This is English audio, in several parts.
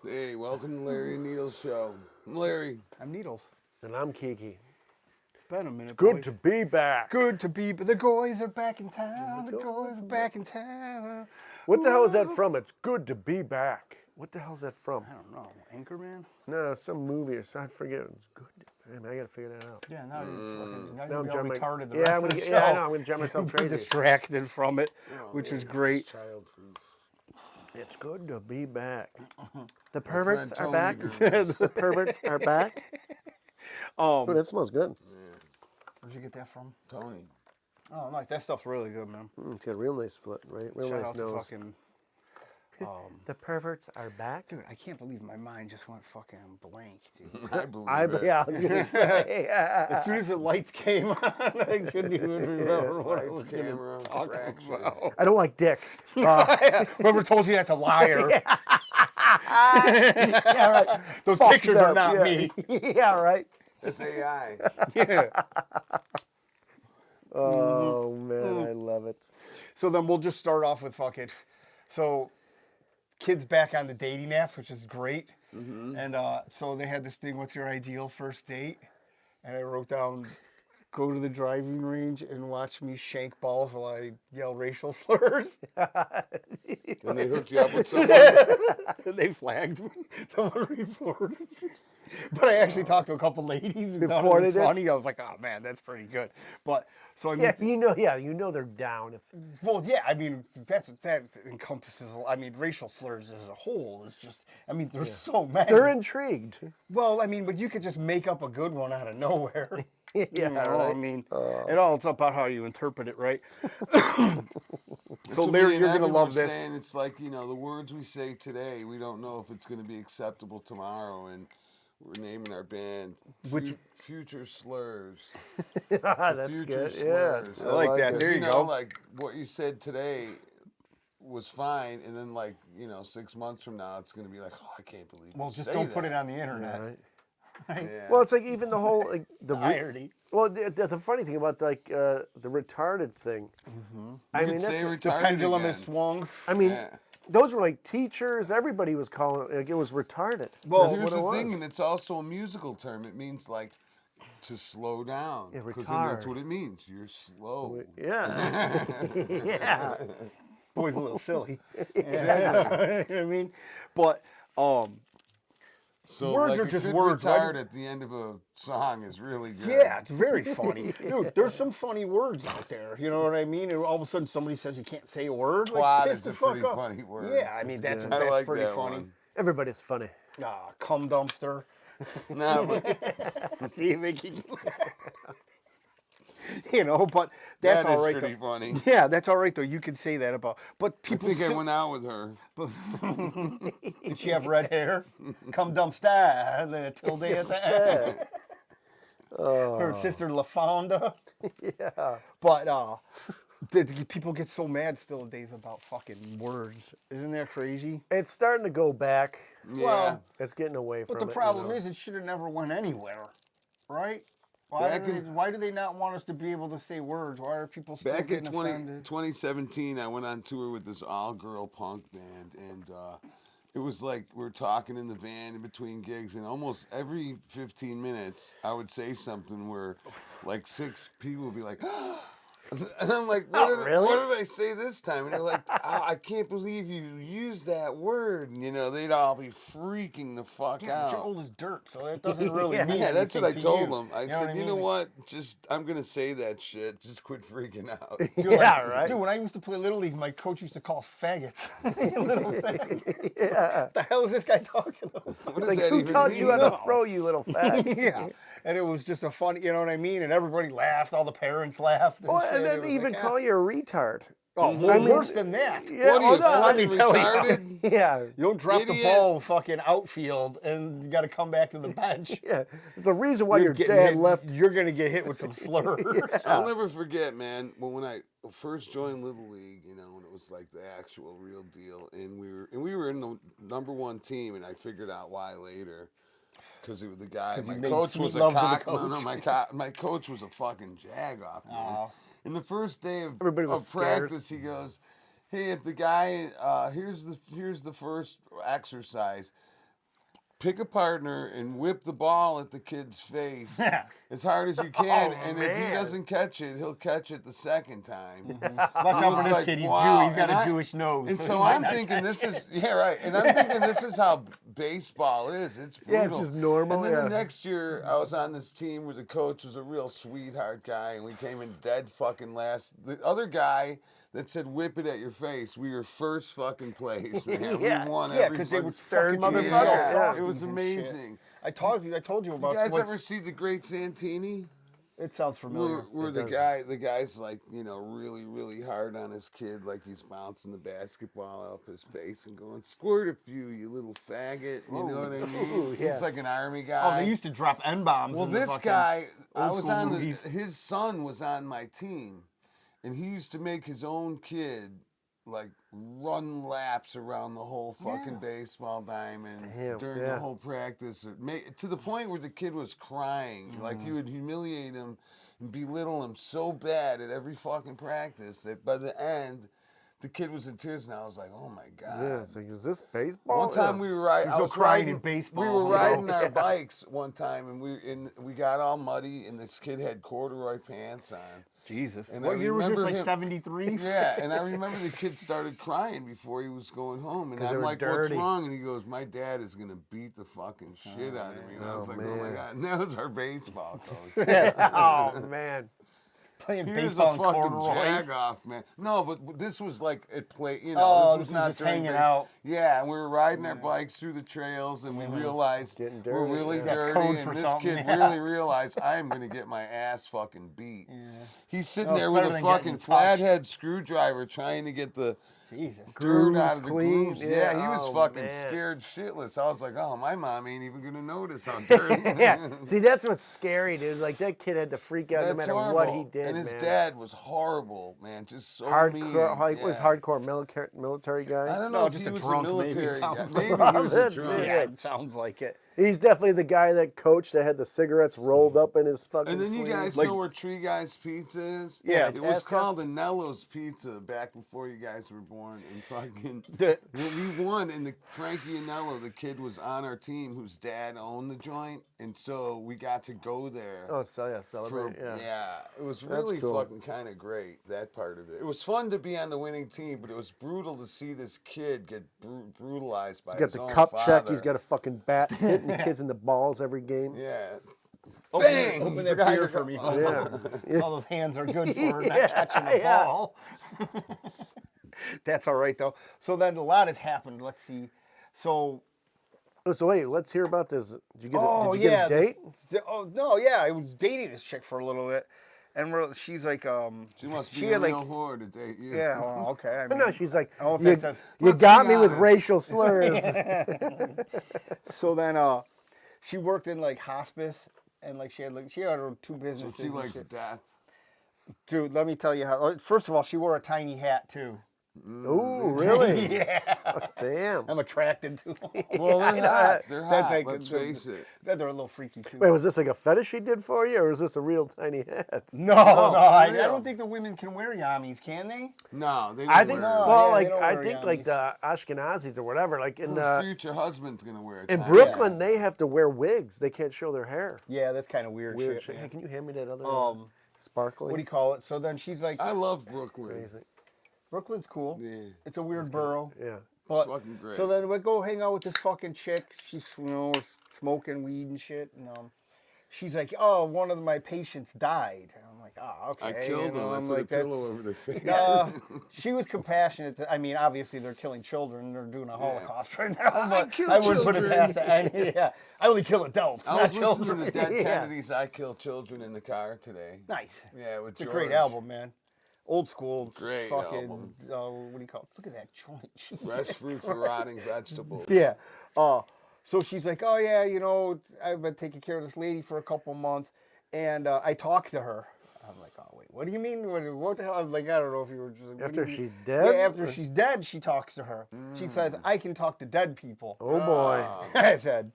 Hey, welcome to Larry and Needles Show. I'm Larry. I'm Needles. And I'm Kiki. It's been a minute, It's good boys. to be back. Good to be, but the goys are back in town. The The goys goys are are back in town. What the hell is that Whoa. from? It's good to be back. What the hell is that from? I don't know. Anchorman? No, some movie or something. I forget. It's good. Man, I gotta figure that out. Yeah, now you're Now fucking, I'm now jamming you're my- retarded the Yeah, rest I'm of gonna the get- show. yeah, I know, I'm gonna jam myself Be crazy. distracted from it, Oh, which is yeah, great. It's childproof. It's good to be back. The My perverts friend are back. Tony agrees. The perverts are back. Oh, that smells good. Where'd you get that from? Tony. Oh, nice. That stuff's really good, man. It's got a real nice foot, right? Real Shout nice out to nose. fucking... The perverts are back. Dude, I can't believe my mind just went fucking blank, dude. I believe it. Yeah, I was gonna say. As soon as the lights came on, I couldn't even remember what I was Lights, going camera, to talk fracture. about. I don't like dick. Whoever told you that's a liar. Yeah, right. Those Fuck pictures are them, not yeah. me. Yeah, right. It's AI. Yeah. Oh man, I love it. So then we'll just start off with fucking. So, kids back on the dating apps, which is great. And so they had this thing, what's your ideal first date? And I wrote down, go to the driving range and watch me shank balls while I yell racial slurs. And they hooked you up with someone. And they flagged me. Someone reported me. But I actually talked to a couple ladies and thought Before it was they did? funny. I was like, oh man, that's pretty good. But so I mean, You know they're down. If well, yeah, I mean that encompasses. I mean, racial slurs as a whole is just. I mean, there's so many. they're intrigued. Well, I mean, but you could just make up a good one out of nowhere. Yeah, You know, I right. mean, it all it's about how you interpret it, right? So me Larry, and you're gonna Evan love were this. Saying it's like, you know, the words we say today, we don't know if it's going to be acceptable tomorrow, and we're naming our band Future Slurs. That's Future good. slurs. Yeah, I like that. it. There You you know, go. like what you said today was fine, and then like, you know, 6 months from now, it's going to be like, oh, I can't believe. Well, you just say don't put that. it on the internet. Right. Yeah. Well, it's like even the whole like Irony. well, the funny thing about like the retarded thing. I You mean, could say that's The retarded pendulum again. is swung. I mean, Yeah. those were like teachers. Everybody was calling like it was retarded. Well, That's Here's what the it thing, was. and it's also a musical term. It means like to slow down. Yeah, Because retard. that's what it means. You're slow. Yeah, yeah. Boy's a little silly. Exactly. I mean, but So Words like are a just good words, right? retard at the end of a song is really good. yeah, it's very funny, dude. There's some funny words out there. You know what I mean? And all of a sudden, somebody says you can't say a word. Twat piss is the a fuck pretty off. funny word. Yeah, I mean that's good. I like pretty that funny. one. Everybody's funny. Cum dumpster. No, but See, make you you know, but that's that is all right. pretty Though. funny. Yeah, that's all right though. You can say that about, but I people think I still. went out with her. Did she have red hair? Cum dumpster. The tilde at the end. Her sister LaFonda. Yeah. But people get so mad still nowadays about fucking words. Isn't that crazy? It's starting to go back. Yeah. Well, It's getting away from but it. the you problem know. is it should have never went anywhere, right? Back Why do they not want us to be able to say words? Why are people still Back in getting 2017, I went on tour with this all-girl punk band, and it was like we were talking in the van in between gigs, and almost every 15 minutes, I would say something where like 6 people would be like, and I'm like, really? what did I say this time? And they're like, oh, I can't believe you used that word. And, you know, they'd all be freaking the fuck Yeah, but you're out. old as dirt, so that doesn't really mean Yeah, that's what I anything to told you. them. I You know said, what I you know mean? what? Just, I'm going to say that shit. Just quit freaking out. Dude, Yeah, right. Dude, when I used to play Little League, my coach used to call us faggots. Little faggots. Yeah. What the hell is this guy talking about? What It's does like that who even taught mean? you how to No. throw, you little fag? Yeah. And it was just a funny, you know what I mean? And everybody laughed. All the parents laughed. Well, shit. and It then was even like, call you a retard. Oh, well, I mean- worse than that. Yeah, What are you, let fucking me tell you. retarded? Yeah, You don't drop the Idiot. ball fucking outfield and you got to come back to the bench. yeah. There's a reason why your getting dad hit- left. You're going to get hit with some slurs. I'll never forget, man, when I first joined Little League, you know, when it was like the actual real deal, and we were in the #1 team, and I figured out why later. Because the guy, my you made coach sweet was a love to the cock. No, coach. my coach was a fucking jagoff, man. Aw. And the first day of, Everybody was scared. practice, he goes, "Hey, if the guy, here's the first exercise. pick a partner and whip the ball at the kid's face Yeah. as hard as you can. Oh, and if he man. doesn't catch it, he'll catch it the second time. Watch He out was for this like, kid. He's wow. Jew. He's got And a Jewish nose. And he so might I'm not thinking catch this it. is yeah right. And I'm thinking this is how baseball is. It's brutal. Yeah, it's just normal, And then yeah. the next year, I was on this team where the coach was a real sweetheart guy, and we came in dead fucking last. The other guy that said "whip it at your face," we were first fucking place, man. Yeah. We won Yeah, every because they would Stern fucking treat you motherfuckers, like yeah. softies It was and shit. amazing. I told you You about. guys what's- ever see the Great Santini? It sounds familiar. Where the guy's like, really, really hard on his kid, like he's bouncing the basketball off his face and going, "Squirt a few, you little faggot." You know what I mean? Ooh, yeah. He's like an army Oh, guy. they used to drop N-bombs. Well, in the this fucking guy, I old was school on movies. his son was on my team, and he used to make his own kid like run laps around the whole fucking baseball diamond Damn, during yeah. the whole practice, to the point where the kid was crying. Like he would humiliate him and belittle him so bad at every fucking practice that by the end, the kid was in tears, and I was like, "Oh my god!" Yeah, it's like, is this baseball? One time we were riding. There's I no was crying riding in baseball, We were you know? riding our bikes one time, and we got all muddy, and this kid had corduroy pants on. Jesus. And What I year was this? remember Like him- 73? Yeah, and I remember the kid started crying before he was going home, and 'Cause they I'm were like, dirty. "What's wrong?" And he goes, "My dad is gonna beat the fucking shit out of me." And I was Oh, like, "Oh my man. god!" And that was our baseball coach. Oh man. Playing He was a baseball in fucking corduroy. jag off, man. No, but this was like it play. Oh, this was this was not just during hanging base- out. Yeah, and we were riding our bikes through the trails, and we realized Getting we're dirty, really yeah. That's dirty, code and for this something, kid yeah. really realized I'm gonna get my ass fucking beat. He's sitting No, it's there with better a than fucking getting touched. flathead screwdriver trying to get the Jesus. dirt Grooves out of the clean, grooves. yeah, Yeah, he was oh, fucking man. scared shitless. I was like, "Oh, my mom ain't even gonna notice how dirty." Yeah. See, that's what's scary, dude. Like that kid had to freak out no That's matter horrible. what he did, And his man. dad was horrible, man. Just so mean. Hardcore, like was Yeah. hardcore military I guy. don't No, know if just he a was drunk, a maybe. military guy. Sounds Maybe like- he was a That's drunk. it. Yeah, it sounds like it. He's definitely the guy that coach that had the cigarettes rolled up in his fucking And then you sleeve. guys Like- know where Tree Guys Pizza is? Yeah, It was Tasca. called Anello's Pizza back before you guys were born. And fucking, The- we won, and the Frankie Anello, the kid was on our team whose dad owned the joint, and so we got to go there. Oh, so yeah, For, celebrate. Yeah. it was really cool. fucking kind of great, that part of it. It was fun to be on the winning team, but it was brutal to see this kid get brutalized by He's got his the own cup father. check. He's got a fucking bat hitting the kids in the balls every game. Yeah. Open, Bang! open that Forgot beer your for me. Yeah. All those hands are good for not Yeah, catching the yeah. ball. That's all right, though. So then a lot has happened. Let's see. So, Oh, so wait, let's hear about this. Did you get, oh, did you yeah. get a date? Oh, no, yeah. I was dating this chick for a little bit. And she's like, She must be she a had, real like, whore to date you. yeah, well, okay. I mean, No, she's like, Oh, if you, that says- you Let's got be me with honest." racial slurs. so then she worked in like hospice and like she had her two So businesses. she and likes shit. death. Dude, let me tell you how. First of all, she wore a tiny hat too. Ooh, really? Yeah, Damn. I'm attracted to them. Well, they're hot. They're That's hot. like- Let's face it. They're a little freaky too. Wait, was this like a fetish he did for you, or was this a real tiny hat? No, I real. don't think the women can wear yamis, can they? No, they don't I think, wear No, it. well, yeah, they like don't I wear think yamis. like the Ashkenazis or whatever, like in Her future husband's gonna wear it. in Brooklyn, they have to wear wigs. They can't show their hair. Yeah, that's kind of weird, Weird shit. shit. Hey, man. can you hand me that other sparkling? What do you call it? So then she's like, I love Brooklyn. Amazing. Brooklyn's cool. Yeah, It's a weird borough. Yeah. But, fucking great. So then we go hang out with this fucking chick. She's, we're smoking weed and shit. And she's like, oh, one of my patients died. And I'm like, oh, okay. I killed him. I I'm put like, a pillow over their face. she was compassionate. I mean, obviously they're killing children. They're doing a Holocaust right now. I But kill I wouldn't put it children. past it. Yeah, I only kill adults, I not was listening children. to Dead Yeah. Kennedys. I Kill Children in the car today. Nice. Yeah, with It's a George. great album, man. Old school. Great fucking, album. what do you call it? Look at that joint. Jesus Fresh fruit for rotting vegetables. Yeah. So she's like, oh yeah, I've been taking care of this lady for a couple months, and I talked to her. I'm like, oh wait, what do you mean? What the hell? I'm like, I don't know if you were just like, what After do you she's mean? dead? Yeah, after she's dead, she talks to her. She says, I can talk to dead people. Oh boy. I said,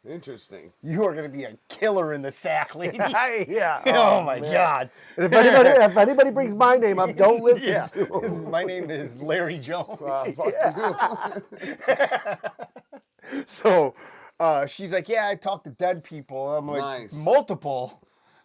Interesting. you are gonna be a killer in the sack, lady. Yeah. Oh, my man. God. And if anybody brings my name up, don't listen Yeah. to him. My name is Larry Jones. Fuck you. So, she's like, yeah, I talk to dead people. I'm like, Nice. multiple.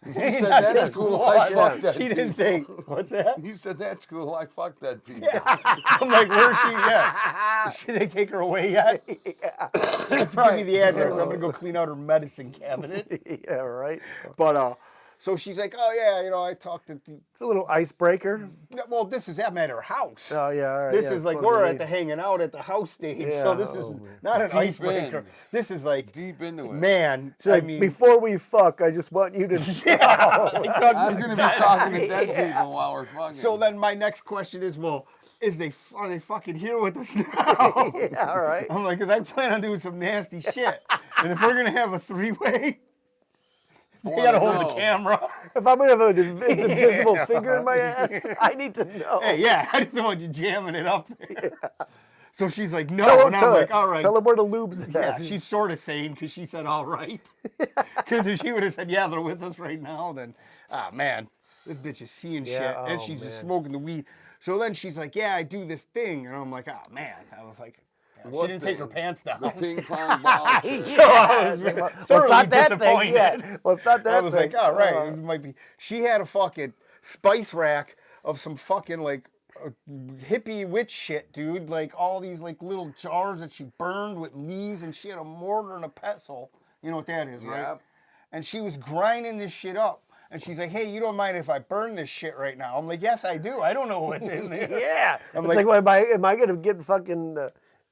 You said that's cool. I fuck dead She didn't people. think, what's that? You said that's cool. I fuck dead people. I'm like, where's she? Yeah. Should they take her away yet? Give me the address. I'm gonna go clean out her medicine cabinet. Yeah, right. But so she's like, oh yeah, you know, I talked to. It's a little icebreaker. Well, this is at her house. Oh yeah, all right. This yeah, is it's like one of we're the at the hanging out at the house stage. Yeah, So this is not an Deep icebreaker. in. This is like Deep into it. man. She's like, I mean, before we fuck, I just want you to. I'm going to be talking to dead people while we're fucking. so then my next question is, well, are they fucking here with us now? Yeah, all right. I'm like, because I plan on doing some nasty shit. And if we're going to have a three-way, they got to hold the camera. If I'm gonna have an invisible finger in my ass, I need to know. Hey, yeah, I just don't want you jamming it up there. Yeah. So she's like, no. Tell him, And I'm like, all right. Tell him where the lube's Yeah, at. she's sort of sane because she said, all right. Because if she would have said, yeah, they're with us right now, then, man, this bitch is seeing shit. Yeah, And oh, she's just man. smoking the weed. So then she's like, yeah, I do this thing. And I'm like, oh, man. I was like, she What didn't take her thing? pants down. The ping pong ball. trick. So I was Well, thoroughly it's not that thing. disappointed. Yeah. Well, it's not that I was thing. like, all right, it might be. She had a fucking spice rack of some fucking like hippie witch shit, dude. Like all these like little jars that she burned with leaves, and she had a mortar and a pestle. You know what that is, right? Yep. And she was grinding this shit up. And she's like, hey, you don't mind if I burn this shit right now? I'm like, yes, I do. I don't know what's in there. Yeah. I'm It's like, what, am I gonna get fucking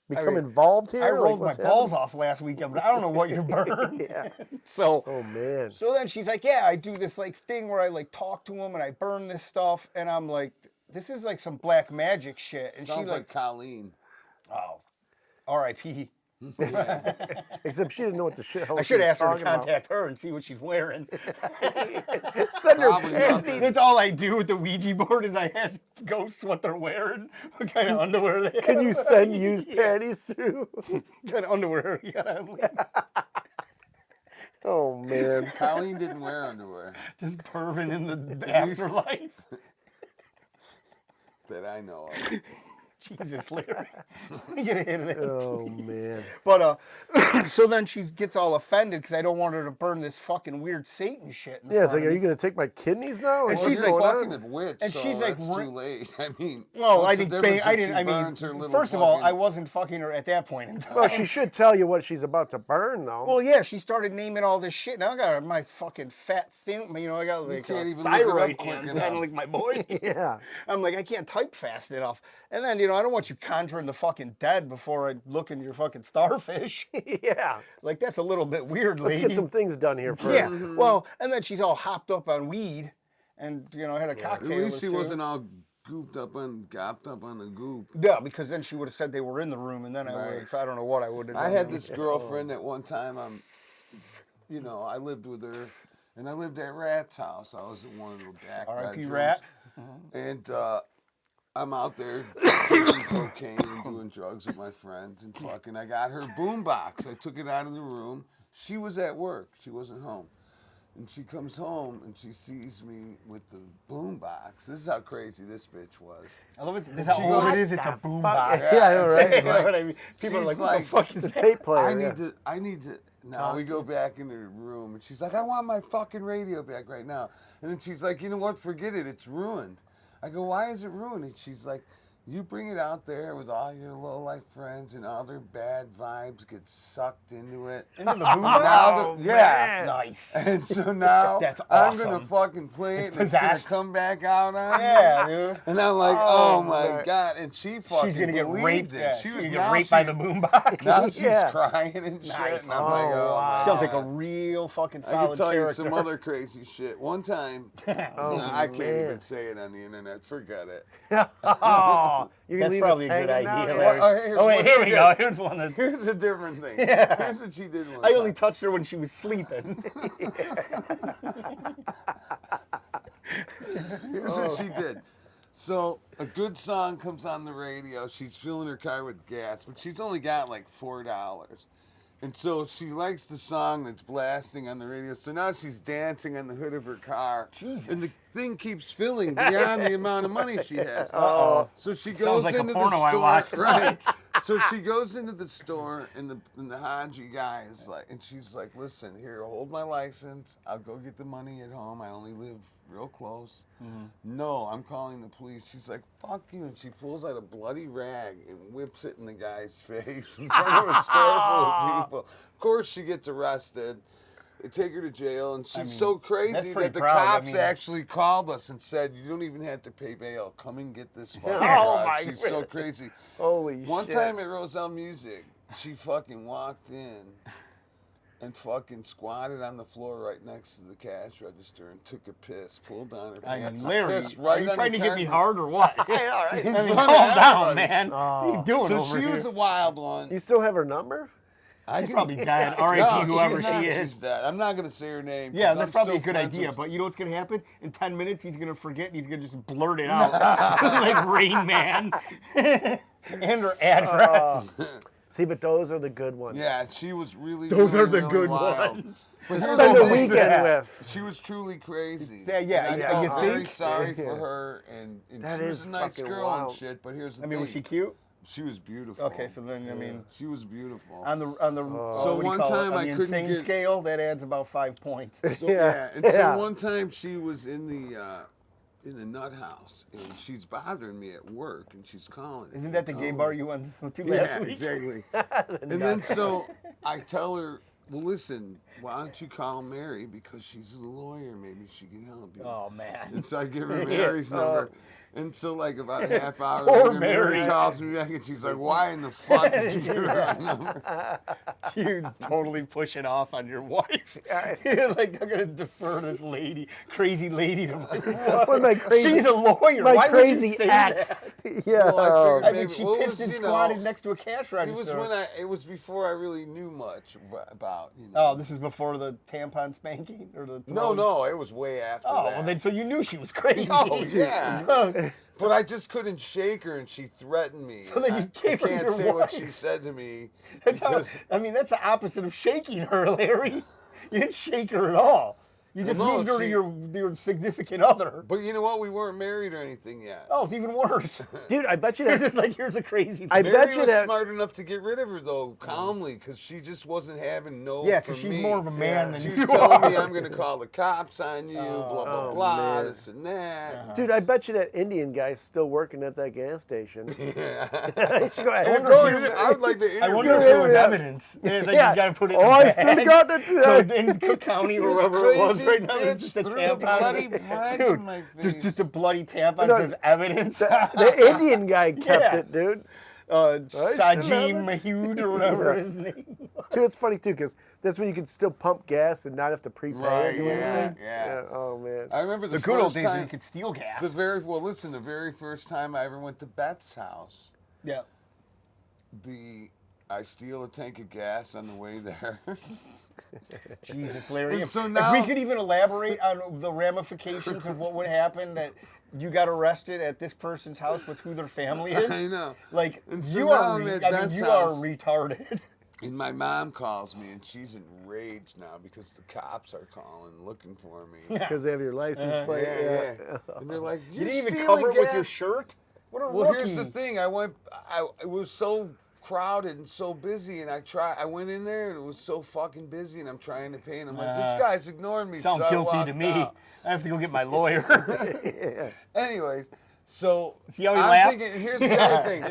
become involved here? I Like, rolled my what's balls happening? off last weekend, but I don't know what you burned. Yeah. So, Oh man. so then she's like, yeah, I do this like thing where I like talk to him and I burn this stuff. And I'm like, this is like some black magic shit. And Sounds she's like Colleen. oh, R.I.P. Except she didn't know what the shit. I should ask her to contact her and see what she's wearing. Send her Probably nothing. panties. That's all I do with the Ouija board is I ask ghosts what they're wearing, what kind of underwear they have. Can you send used panties through? What kind of underwear you got? Oh man. Colleen didn't wear underwear Just perving in the afterlife. that I know of. Jesus, Larry. Let me get a hit of that. Oh man. But so then she gets all offended because I don't want her to burn this fucking weird Satan shit. Yeah, it's like, are you gonna take my kidneys now? And Well, she's she's like- fucking a witch, and so she's like, that's too late. I mean, Well, I what's the didn't. difference I if didn't. she I burns her mean, little first of all, fucking- I wasn't fucking her at that point in time. Well, she should tell you what she's about to burn, though. Well, yeah, she started naming all this shit. Now I got my fucking fat thing. You know, I got like can't a even look it up thyroid quick hands, enough. kind of like my boy. Yeah. I'm like, I can't type fast enough. And then, you know, I don't want you conjuring the fucking dead before I look in your fucking starfish. Yeah. Like, that's a little bit weird, Let's lady. get some things done here first. Yeah. Well, and then she's all hopped up on weed, and you know, had a At cocktail. least or she two. wasn't all gooped up on, gopped up on the goop. Yeah, because then she would have said they were in the room, and then I would. I don't know what I would have. I had this girlfriend at one time. You know, I lived with her, and I lived at Rat's house. I was in one of the back R.I.P. bedrooms. Rat. And I'm out there taking cocaine and doing drugs with my friends, and fucking, I got her boombox. I took it out of the room. She was at work. She wasn't home. And she comes home and she sees me with the boombox. This is how crazy this bitch was. I love it. This is how She old goes, it is. It's a "What the boombox. fuck?" Yeah, I know, right? You know what I mean? People are like, She's "What the like- fuck is The that?" tape player. I need to. Now we go back into the room, and she's like, I want my fucking radio back right now. And then she's like, you know what? Forget it. It's ruined. I go, why is it ruined? And she's like, you bring it out there with all your low-life friends, and all their bad vibes get sucked into it. Into the boombox. Now the- man. Nice. And so now That's I'm gonna awesome. fucking play it, It's and it's gonna possessed. come back out on me. Yeah, dude. And I'm like, Oh, oh my my- god! And she fucking She's gonna get believed raped. it. Yeah, She she's was gonna now get raped she- by the boombox. Now she's Yeah. crying and shit, Nice. and I'm like, oh my Sounds like a God. real fucking I solid can tell character. you some other crazy shit. One time, I can't man. even say it on the internet. Forget it. Oh, you're gonna That's leave probably us a good hanging now? idea, Yeah. Larry. Well, here's Oh wait, what here she we did. go. Here's one that Here's a different thing. Yeah. Here's what she did one I only time. touched her when she was sleeping. Here's what she did. So a good song comes on the radio. She's filling her car with gas, but she's only got like $4. And so she likes the song that's blasting on the radio. So now she's dancing on the hood of her car. Jesus. And the thing keeps filling beyond the amount of money she has. So she goes Sounds like a into porno the I store, watched. right? So she goes into the store, and the Haji guy is like, and she's like, "Listen, here, hold my license. I'll go get the money at home. I only live real close." No, I'm calling the police. She's like, "Fuck you," and she pulls out a bloody rag and whips it in the guy's face in front of a store full of people. Of course, she gets arrested. They take her to jail, and she's so crazy that's that pretty the proud. I cops mean- actually called us and said, "You don't even have to pay bail. Come and get this fucking Oh, broad." my She's so crazy. Holy One shit. time at Roselle Music, she fucking walked in and fucking squatted on the floor right next to the cash register and took a piss, pulled down her I pants, mean, and Larry, pissed are right you on trying the to get me carpet. hard or what? Yeah, all right. In I mean, front calm of down, everybody. man. What are you doing So over she here? was a wild one. You still have her number? I She's probably dead. No, R.I.P. whoever she's not. she is. She's dead. I'm not gonna say her name. Yeah, 'cause that's I'm probably a still good friends idea. with- But you know what's gonna happen? In 10 minutes, he's gonna forget and he's gonna just blurt it out like Rain Man and her address. See, but those are the good ones. Yeah, she was really. Those really, are the really good wild. ones. But here's Spend the a thing. weekend Yeah. with. She was truly crazy. Yeah, yeah, And I yeah, felt you very think? sorry for Yeah. her, and That she was is a nice fucking girl wild. and shit. But here's the I thing. mean, was she cute? She was beautiful. Okay, so then I mean, She was beautiful. on the So what do you one call it? time On I the couldn't insane get- scale, that adds about 5 points. So, Yeah, and yeah. so one time she was in the nut house, and she's bothering me at work, and she's calling. Isn't that the gay calling. bar you went to Yeah, last week? exactly. And then so I tell her, well, listen, why don't you call Mary, because she's a lawyer, maybe she can help you. Oh man. And so I give her Mary's number. And so like about a half hour Poor later, Mary Mary. calls me back, and she's like, why in the fuck did you give her that number? You totally push it off on your wife. You're like, I'm gonna defer this lady, crazy lady, to my wife. What my crazy, She's a lawyer. my Why crazy would you say ex. that? Yeah. Well, I figured I mean, maybe- she well, it pissed was, and you know, squatted next to a cash It register. was it was before I really knew much about, you know. Oh, this is before the tampon spanking or the No, it was way after Oh, that. well then, so you knew she was crazy. Oh, yeah. So- But I just couldn't shake her, and she threatened me. So then you gave her I can't your say what wife. she said to me. That's how, because- I mean, that's the opposite of shaking her, Larry. You didn't shake her at all. You just no, moved her to she- your significant other. but you know what? We weren't married or anything yet. Oh, it's even worse. Dude, I bet you You're that. just like, here's a crazy I thing. bet Mary you was that- smart enough to get rid of her, though, calmly, because she just wasn't having no Yeah, from because she's me. more of a man than She you was telling are. me, I'm going to call the cops on you, blah, blah, Oh, blah, man. this and that. Dude, I bet you that Indian guy's still working at that gas station. You should go ahead. I wonder Go if ahead. you- I would like to I interview wonder if her. there was Yeah. evidence. Yeah, like Yeah. you gotta put it Oh, in the I still bag. got that. So in Cook County or This wherever it was crazy right now, there's bitch just a threw a tampon. bloody rag in my There's face. just a bloody tampon No, that says evidence. The Indian guy kept Yeah. it, dude. Sajim Mahood or whatever his name was. Dude, it's funny too, because that's when you can still pump gas and not have to prepay Right, or do anything. yeah. Oh man. I remember the, The good old first days when time, you could steal gas. the very first time I ever went to Beth's house, Yeah. I steal a tank of gas on the way there. Jesus, Larry. And so If now- we could even elaborate on the ramifications of what would happen that you got arrested at this person's house with who their family is. I know. Like, And so you now are, I'm at I mean, Beth's you are house. retarded. And my mom calls me, and she's enraged now because the cops are calling, looking for me. Because they have your license plate. Yeah. And they're like, You "You're didn't even stealing cover it with gas?" your shirt? What a Well, rookie. here's the thing. It was so crowded and so busy, and I went in there, and it was so fucking busy, and I'm trying to pay, and I'm like, this guy's ignoring me. Sound so I guilty to walked me. out. I have to go get my lawyer. Anyways, so See how he I'm laughed? thinking, here's the other thing.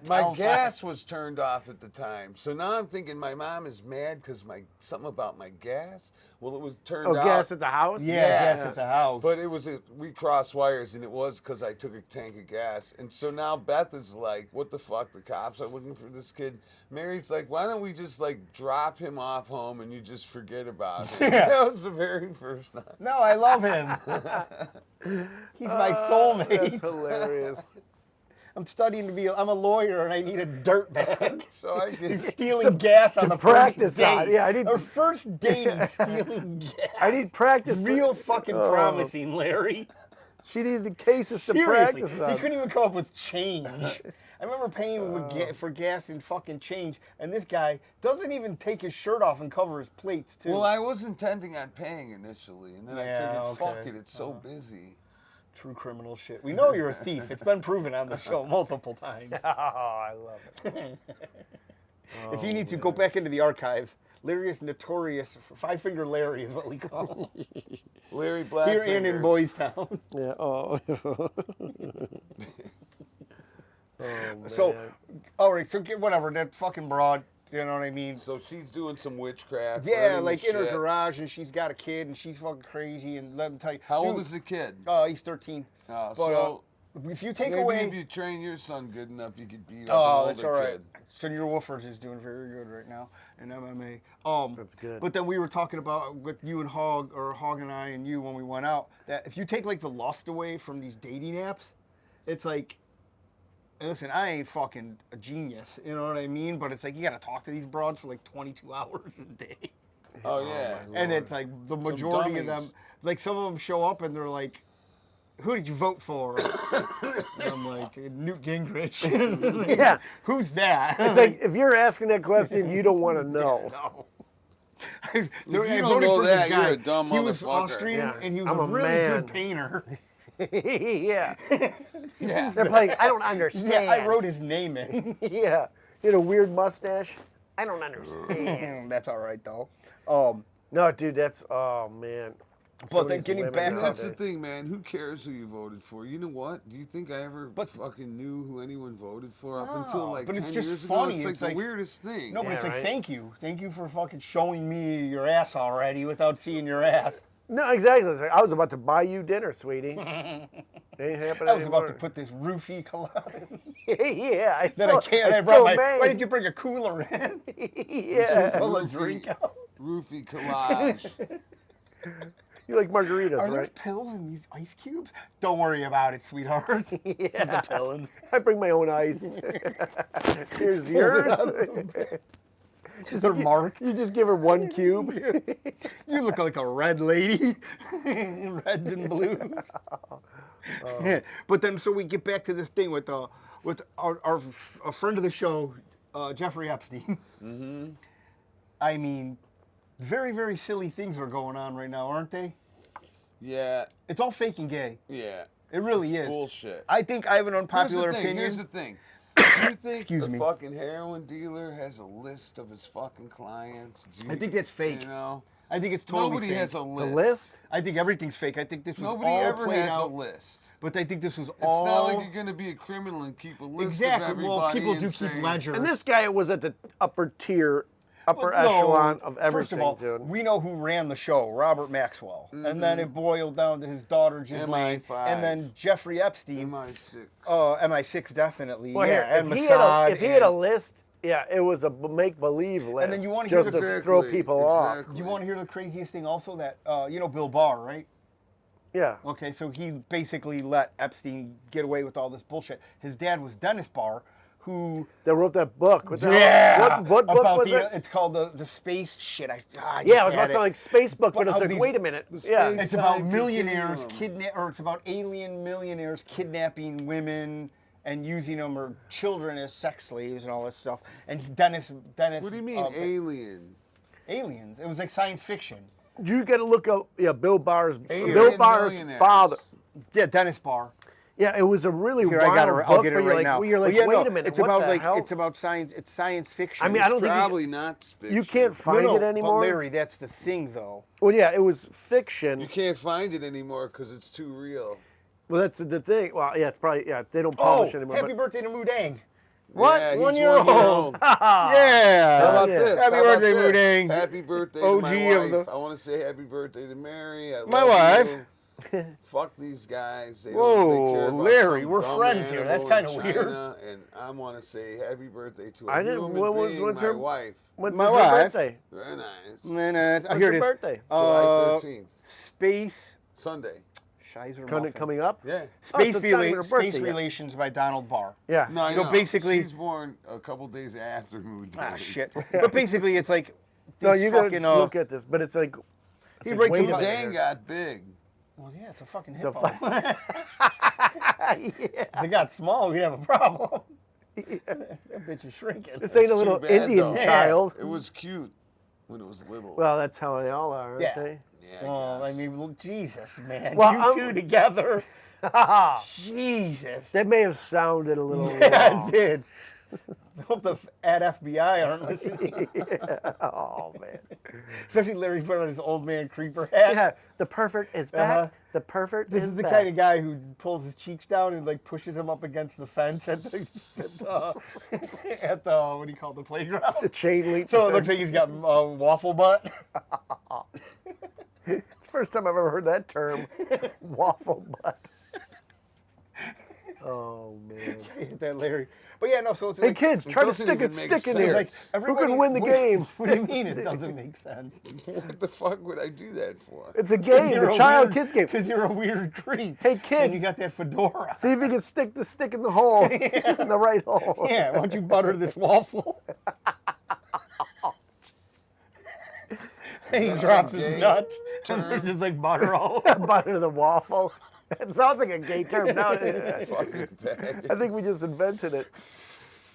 My Tell him gas was turned off at the time. So now I'm thinking my mom is mad because something about my gas. Well, it was turned Oh, out. gas at the house? Yeah, gas at the house. But it was we crossed wires, and it was because I took a tank of gas. And so now Beth is like, "What the fuck? The cops are looking for this kid." Mary's like, "Why don't we just like drop him off home and you just forget about him?" Yeah. That was the very first time. No, I love him. He's my That's soulmate. hilarious. I'm studying to be. I'm a lawyer and I need a dirt bag. So I He's get stealing gas on to the practice first date. on. Yeah, I need- Our first date is stealing gas. I need practice. Real fucking promising, Larry. She needed the cases to Seriously, practice he on. couldn't even come up with change. I remember paying for gas and fucking change, and this guy doesn't even take his shirt off and cover his plates too. Well, I was intending on paying initially, and then I Yeah, figured, fuck okay. it, it's so busy. True criminal shit. We know you're a thief. It's been proven on the show multiple times. Oh, I love it. If you need to, go back into the archives. Larry is notorious. Five Finger Larry is what we call him. Larry Black. Here and in Boys Town. Yeah. Oh. Oh, man. So, all right, so get whatever, that fucking broad, you know what I mean? So she's doing some witchcraft. Yeah, learning like the in her shit. garage, and she's got a kid, and she's fucking crazy, and let me tell you. How old dude, is the kid? He's 13. Oh, But, so if you take maybe away... if you train your son good enough, you could beat up Oh, an that's older all right. kid. Senor Woofers is doing very good right now in MMA. That's good. But then we were talking about with you and Hog, or Hog and I and you when we went out, that if you take like the lust away from these dating apps, it's like, listen, I ain't fucking a genius, you know what I mean? But it's like you gotta talk to these broads for like 22 hours a day. Oh yeah. And it's like the majority of them, dummies. like some of them show up and they're like, who did you vote for? And I'm like, Newt Gingrich. Yeah. Who's that? It's like, if you're asking that question, you don't want to know. No. If you don't know that, you're a dumb He was motherfucker. Austrian Yeah. and he was I'm a a really man. good painter. Yeah. Yeah. They're playing, I don't understand. Yeah, I wrote his name in. Yeah. You had a weird mustache. I don't understand. That's all right though. No, dude, that's, oh, man. But then these getting women back- That's the nowadays. thing, man. Who cares who you voted for? You know what? Do you think I ever fucking knew who anyone voted for up until No, like but 10 it's just years funny. ago? It's It's like like- the weirdest thing. No, but it's Yeah, like, right? thank you. Thank you for fucking showing me your ass already without seeing your ass. No, exactly. It's like, I was about to buy you dinner, sweetie. Ain't happening I was about to anymore. put this roofie collab. Yeah, I Then still, I can't. I I brought still my. made. Why didn't you bring a cooler in? Yeah. Full of Roofie. drink out. Roofie collage. You like margaritas, Are there right? pills in these ice cubes? Don't worry about it, sweetheart. Yeah. Put the pill in. I bring my own ice. Here's yours. They're marked. You just give her one cube. You look like a red lady. Reds and blues. But then, so we get back to this thing with our a friend of the show, Jeffrey Epstein. Mm-hmm. I mean, very, very silly things are going on right now, aren't they? Yeah. It's all fake and gay. Yeah. It really It's is. bullshit. I think I have an unpopular opinion. Here's the thing. Do you think Excuse the me. fucking heroin dealer has a list of his fucking clients? I think that's fake. You know? I think it's totally Nobody fake. has a The list. list? I think everything's fake. I think this was Nobody all ever played has out. a list. But I think this was It's all. not like you're going to be a criminal and keep a list Exactly. of everybody. Well, people and do say, keep ledgers. And this guy was at the upper tier, upper Well, no, echelon of everything, First of all, dude. we know who ran the show, Robert Maxwell. And then it boiled down to his daughter, Ghislaine. MI5. And then Jeffrey Epstein. MI6. MI6 definitely. Well, yeah, here, and if he Mossad had a and- list, yeah, it was a make-believe list. And then you wanna hear just the- to throw people off. Exactly. You want to hear the craziest thing also? That, you know Bill Barr, right? Yeah. Okay, so he basically let Epstein get away with all this bullshit. His dad was Dennis Barr, who... They wrote that book. What the Yeah! hell? What book about was the, it? It's called the Space shit. Yeah, it was about to sound like Space Book, but But it's how like, these- wait a minute. the Yeah. space- It's about Time millionaires continuum. or it's about alien millionaires kidnapping women and using them or children as sex slaves and all that stuff. And Dennis. What do you mean, alien? aliens? It was like science fiction. You got to look up, Bill Barr's Alien millionaires. father. Yeah, Dennis Barr. Yeah, it was a really Here, wild I got it. book. I'll get it where you're right like, now. Where you're like, Well, yeah, wait no, a minute, It's what about the like hell? it's about science. It's science fiction. I mean, I don't think Probably not fiction. you can't find no, it anymore. But Larry, that's the thing, though. Well, yeah, it was fiction. You can't find it anymore because it's too real. Well, that's the thing. Well, yeah, it's probably they don't publish Oh, anymore. happy but birthday to Mudang. What? Yeah, he's 1 year old? Yeah. How about yeah. this? Happy How about birthday, this? Mudang. Happy birthday OG to my of wife. the- I want to say happy birthday to Mary. I My love wife. you. Fuck these guys. They Whoa, don't, they care about Larry, some we're dumb friends here. That's animal in kinda weird. China, and I want to say happy birthday to a I didn't- human when was- being, when's my her- wife. When's My her wife. birthday? Very nice. Man, When's here your it is. birthday? July 13th. Space. Sunday. Shizer Coming up? Yeah. Space, it's not even her Space birthday yet. Relations by Donald Barr. Yeah. No, I So know. basically- she's born a couple days after Mood Day. Ah, shit. But basically, it's like. No, these you got fucking, to look at this, but it's like. He like, breaks wait a them up. minute Dang here. got big. Well, yeah, it's a fucking It's a hippo. yeah. If it got small, we'd have a problem. That bitch is shrinking. This ain't a It's little too bad, Indian though. child. It was cute when it was little. Well, that's how they all are, aren't Yeah. they? yeah, Well, I guess. mean, well, Jesus, man. Well, you I'm- two together. Jesus. That may have sounded a little Yeah, wrong. it did. I hope the at FBI aren't listening. Oh, man. Especially Larry put on his old man creeper hat. Yeah, the pervert is back. Uh-huh. The pervert This is is the back. kind of guy who pulls his cheeks down and like pushes them up against the fence at the at the what do you call it, the playground. The chain link. So it looks like he's got waffle butt. It's the first time I've ever heard that term. Waffle butt. Oh, man. That Larry. But yeah, no. So it's Hey, like, kids, try to doesn't stick even it, make stick in sense. here. like Who everybody- can win the game? What do you mean it doesn't make sense? What the fuck would I do that for? It's a game, You're a a child weird- kids game. Because you're a weird creep. Hey, And kids. you got that fedora. See if you can stick the stick in the hole, in the right hole. Yeah, why don't you butter this waffle? And he drops his gay nuts, and there's just like butter all over. Butter the waffle. It sounds like a gay term now. Fucking bad. I think we just invented it.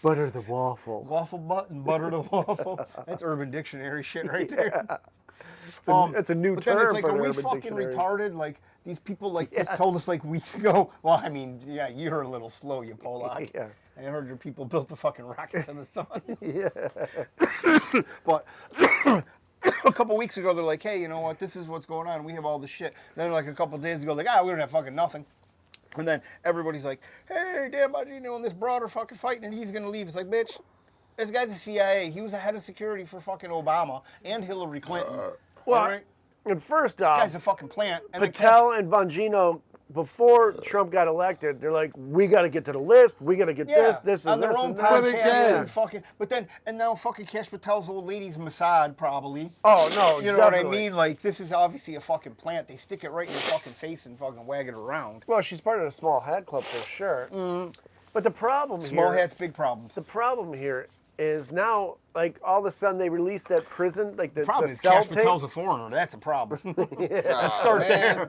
Butter the waffle. Waffle butt and butter the waffle. That's Urban Dictionary shit right there. It's a new But then term it's like, for are an we Urban fucking Dictionary. retarded? Like, these people like just Yes. told us like weeks ago. Well, I mean, yeah, you're a little slow, you Polak. Yeah. I heard your people built the fucking rockets in the sun. Yeah. But a couple weeks ago, they're like, hey, you know what? This is what's going on. We have all this shit. Then like a couple days ago, like, we don't have fucking nothing. And then everybody's like, hey, Dan Bongino and this broad are fucking fighting and he's going to leave. It's like, bitch, this guy's the CIA. He was the head of security for fucking Obama and Hillary Clinton. Well, all right? And first Guy's a off, fucking plant. And then Patel and Bongino, before Trump got elected, they're like, we got to get to the list. We got to get this, on and their this, own and podcast. this. again- And fucking, and now fucking Cash Patel's old lady's Mossad probably. Oh, no, You know what I definitely. mean? Like, this is obviously a fucking plant. They stick it right in your fucking face and fucking wag it around. Well, she's part of the small hat club for sure. But the problem Small here, hats, big problems. the problem here is now, like, all of a sudden they released that prison, like the Problem is cell Cash tape. Patel's a foreigner. That's a problem. Let's start there.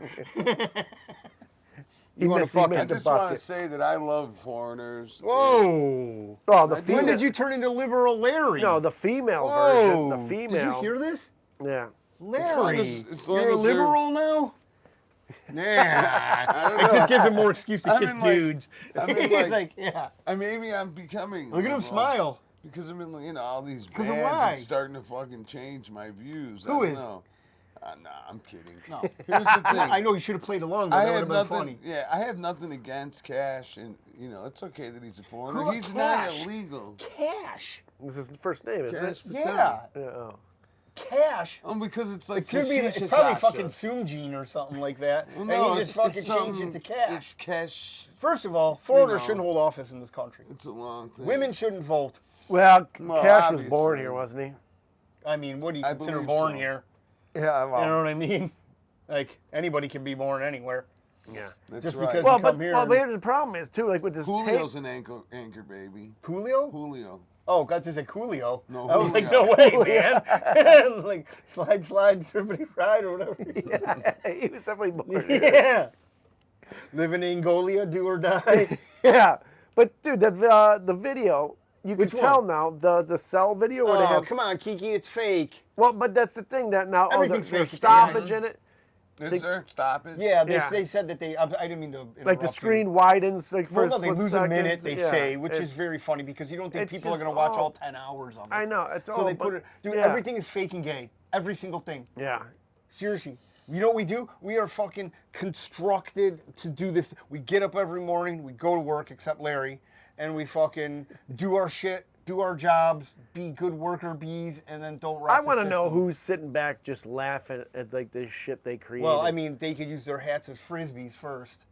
He wanna missed, fuck- he I missed the just want to bucket. say that I love foreigners. Whoa. Oh, the When female. When did you turn into liberal Larry? No, the female Whoa. version. The female. Did you hear this? Yeah. Larry, as long you're a as they're- liberal now? Nah. It just gives him more excuse to I kiss mean, like- dudes. I mean, He's like- like, yeah. Maybe I'm becoming. Look at him liberal. smile. Because I'm in, you know, all these 'Cause bands of why? it's starting to fucking change my views. Who I don't is? know. Nah, I'm kidding. No. Here's the thing. I know you should have played along, but I that would have have been nothing. funny. Yeah, I have nothing against Cash, and you know, it's okay that he's a foreigner. Who- He's Cash? not illegal. Cash. This is the first name, isn't Cash it? Patel. Yeah. Yeah. Oh. Cash. Because it's like It should be. Kashisha It's probably Tasha. fucking Soomjin or something like that. Well, and no, he it's, just fucking it's changed it something- to Cash. It's Cash. First of all, foreigners know. shouldn't hold office in this country. It's a long thing. Women shouldn't vote. Well, Well, Cash was born obviously. here, wasn't he? I mean, what do you I consider believe born so. here? Yeah, well, You know what I mean? Like, anybody can be born anywhere. yeah. That's just right. because- Well, come but, here well, and- but here's the problem is, too, like with this Julio's tape. an anchor baby. Julio? Julio. Oh, God, this is a Coolio. No, I was like, Julio. no way, man. Like, slide, everybody ride or whatever. He was definitely born here. Yeah. Live in Angola, do or die. Yeah. But, dude, the video, you can Which tell one? now, the cell video where they Oh, have. come on, Kiki, it's fake. Well, but that's the thing that now, Everything's there's fake. stoppage in it. Is there? Stop it. Yeah, Yeah. they said that I didn't mean to interrupt Like the you. screen widens like for Well, a no, they split lose second. a minute, they Yeah, say, which it's- is very funny because you don't think it's people are just going to watch all- all 10 hours of it. I know, it's So all. they but- put it, dude, yeah. everything is fake and gay. Every single thing. Yeah. Seriously. You know what we do? We are fucking constructed to do this. We get up every morning, we go to work, except Larry, and we fucking do our shit, do our jobs, be good worker bees, and then don't rock I the want to know system. who's sitting back just laughing at like this shit they created. Well, I mean, they could use their hats as frisbees first.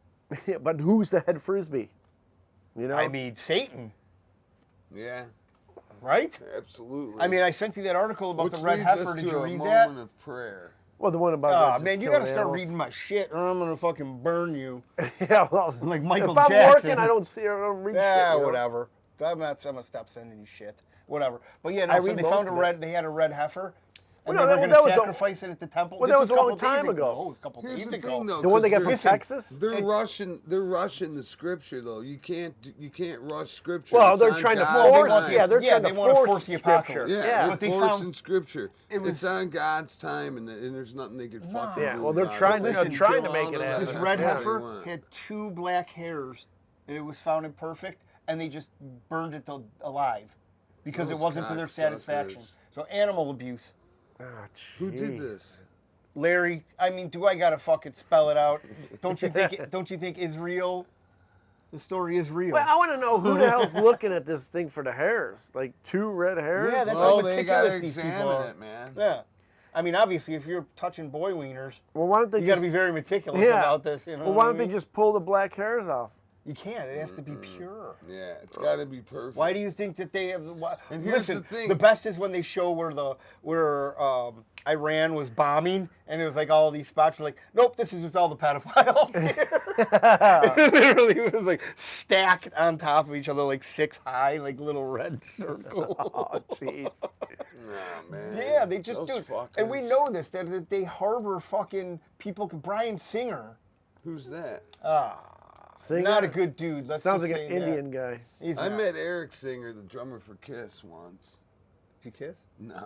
Yeah, but who's the head frisbee? You know. I mean, Satan, Yeah. right? Absolutely. I mean, I sent you that article about Which the red leads heifer. us Did to you a read that? moment of prayer. well, the one about. Oh, just man, you killing gotta start animals. reading my shit, or I'm gonna fucking burn you. Yeah, well, Like Michael if I'm Jackson. working, I don't see. I don't read shit. Yeah, you know? whatever. I'm gonna stop sending you shit. Whatever. But yeah, I no. So read they most found a of it. red. They had a red heifer. And Well, they no, were that going was to a- sacrifice it at the temple. well, This that was a long couple days time ago. No, it was a couple Here's days the ago. thing, though, The one they got 'cause from listen, Texas? They're rushing the scripture though. You can't rush scripture. Well, It's they're on trying to God's force. time. Yeah, they're Yeah, trying they to wanna force force the scripture. apocalypse. Yeah, Yeah. they're But they forcing found- scripture. it was- It's on God's time, and there's nothing they could fucking Yeah, do. well, they're about trying- it. they're They can trying to kill make all it the happen. This rest red if they heifer want. had 2 black hairs, and it was found perfect, and they just burned it alive because it Those wasn't to their satisfaction. cocksuckers. So animal abuse. Ah, Who did jeez. this? Larry, I mean, do I gotta fucking spell it out? Don't you think? Don't you think is real? The story is real. Well, I want to know who the hell's looking at this thing for the hairs. Like 2 red hairs? Yeah, that's Oh, how they gotta meticulous these people examine are. it, man. Yeah. I mean, obviously, if you're touching boy wieners, Well, why don't they you just gotta be very meticulous yeah. about this. You know. Well, what why I don't they mean? just pull the black hairs off? You can't. It has to be pure. Yeah, it's got to be perfect. Why do you think that they have? And here's Listen, the thing. the best is when they show where Iran was bombing, and it was like all these spots were like, nope, this is just all the pedophiles here. Literally, it was like stacked on top of each other, like 6 high, like little red circles. Oh, jeez. Nah, man. Yeah, they just Those do. And we fuckers. know this that they harbor fucking people. Brian Singer, Who's that? Singer? not a good dude. Let's Sounds just like an say that. Indian guy. He's I not. met Eric Singer, the drummer for Kiss, once. Did you kiss? No.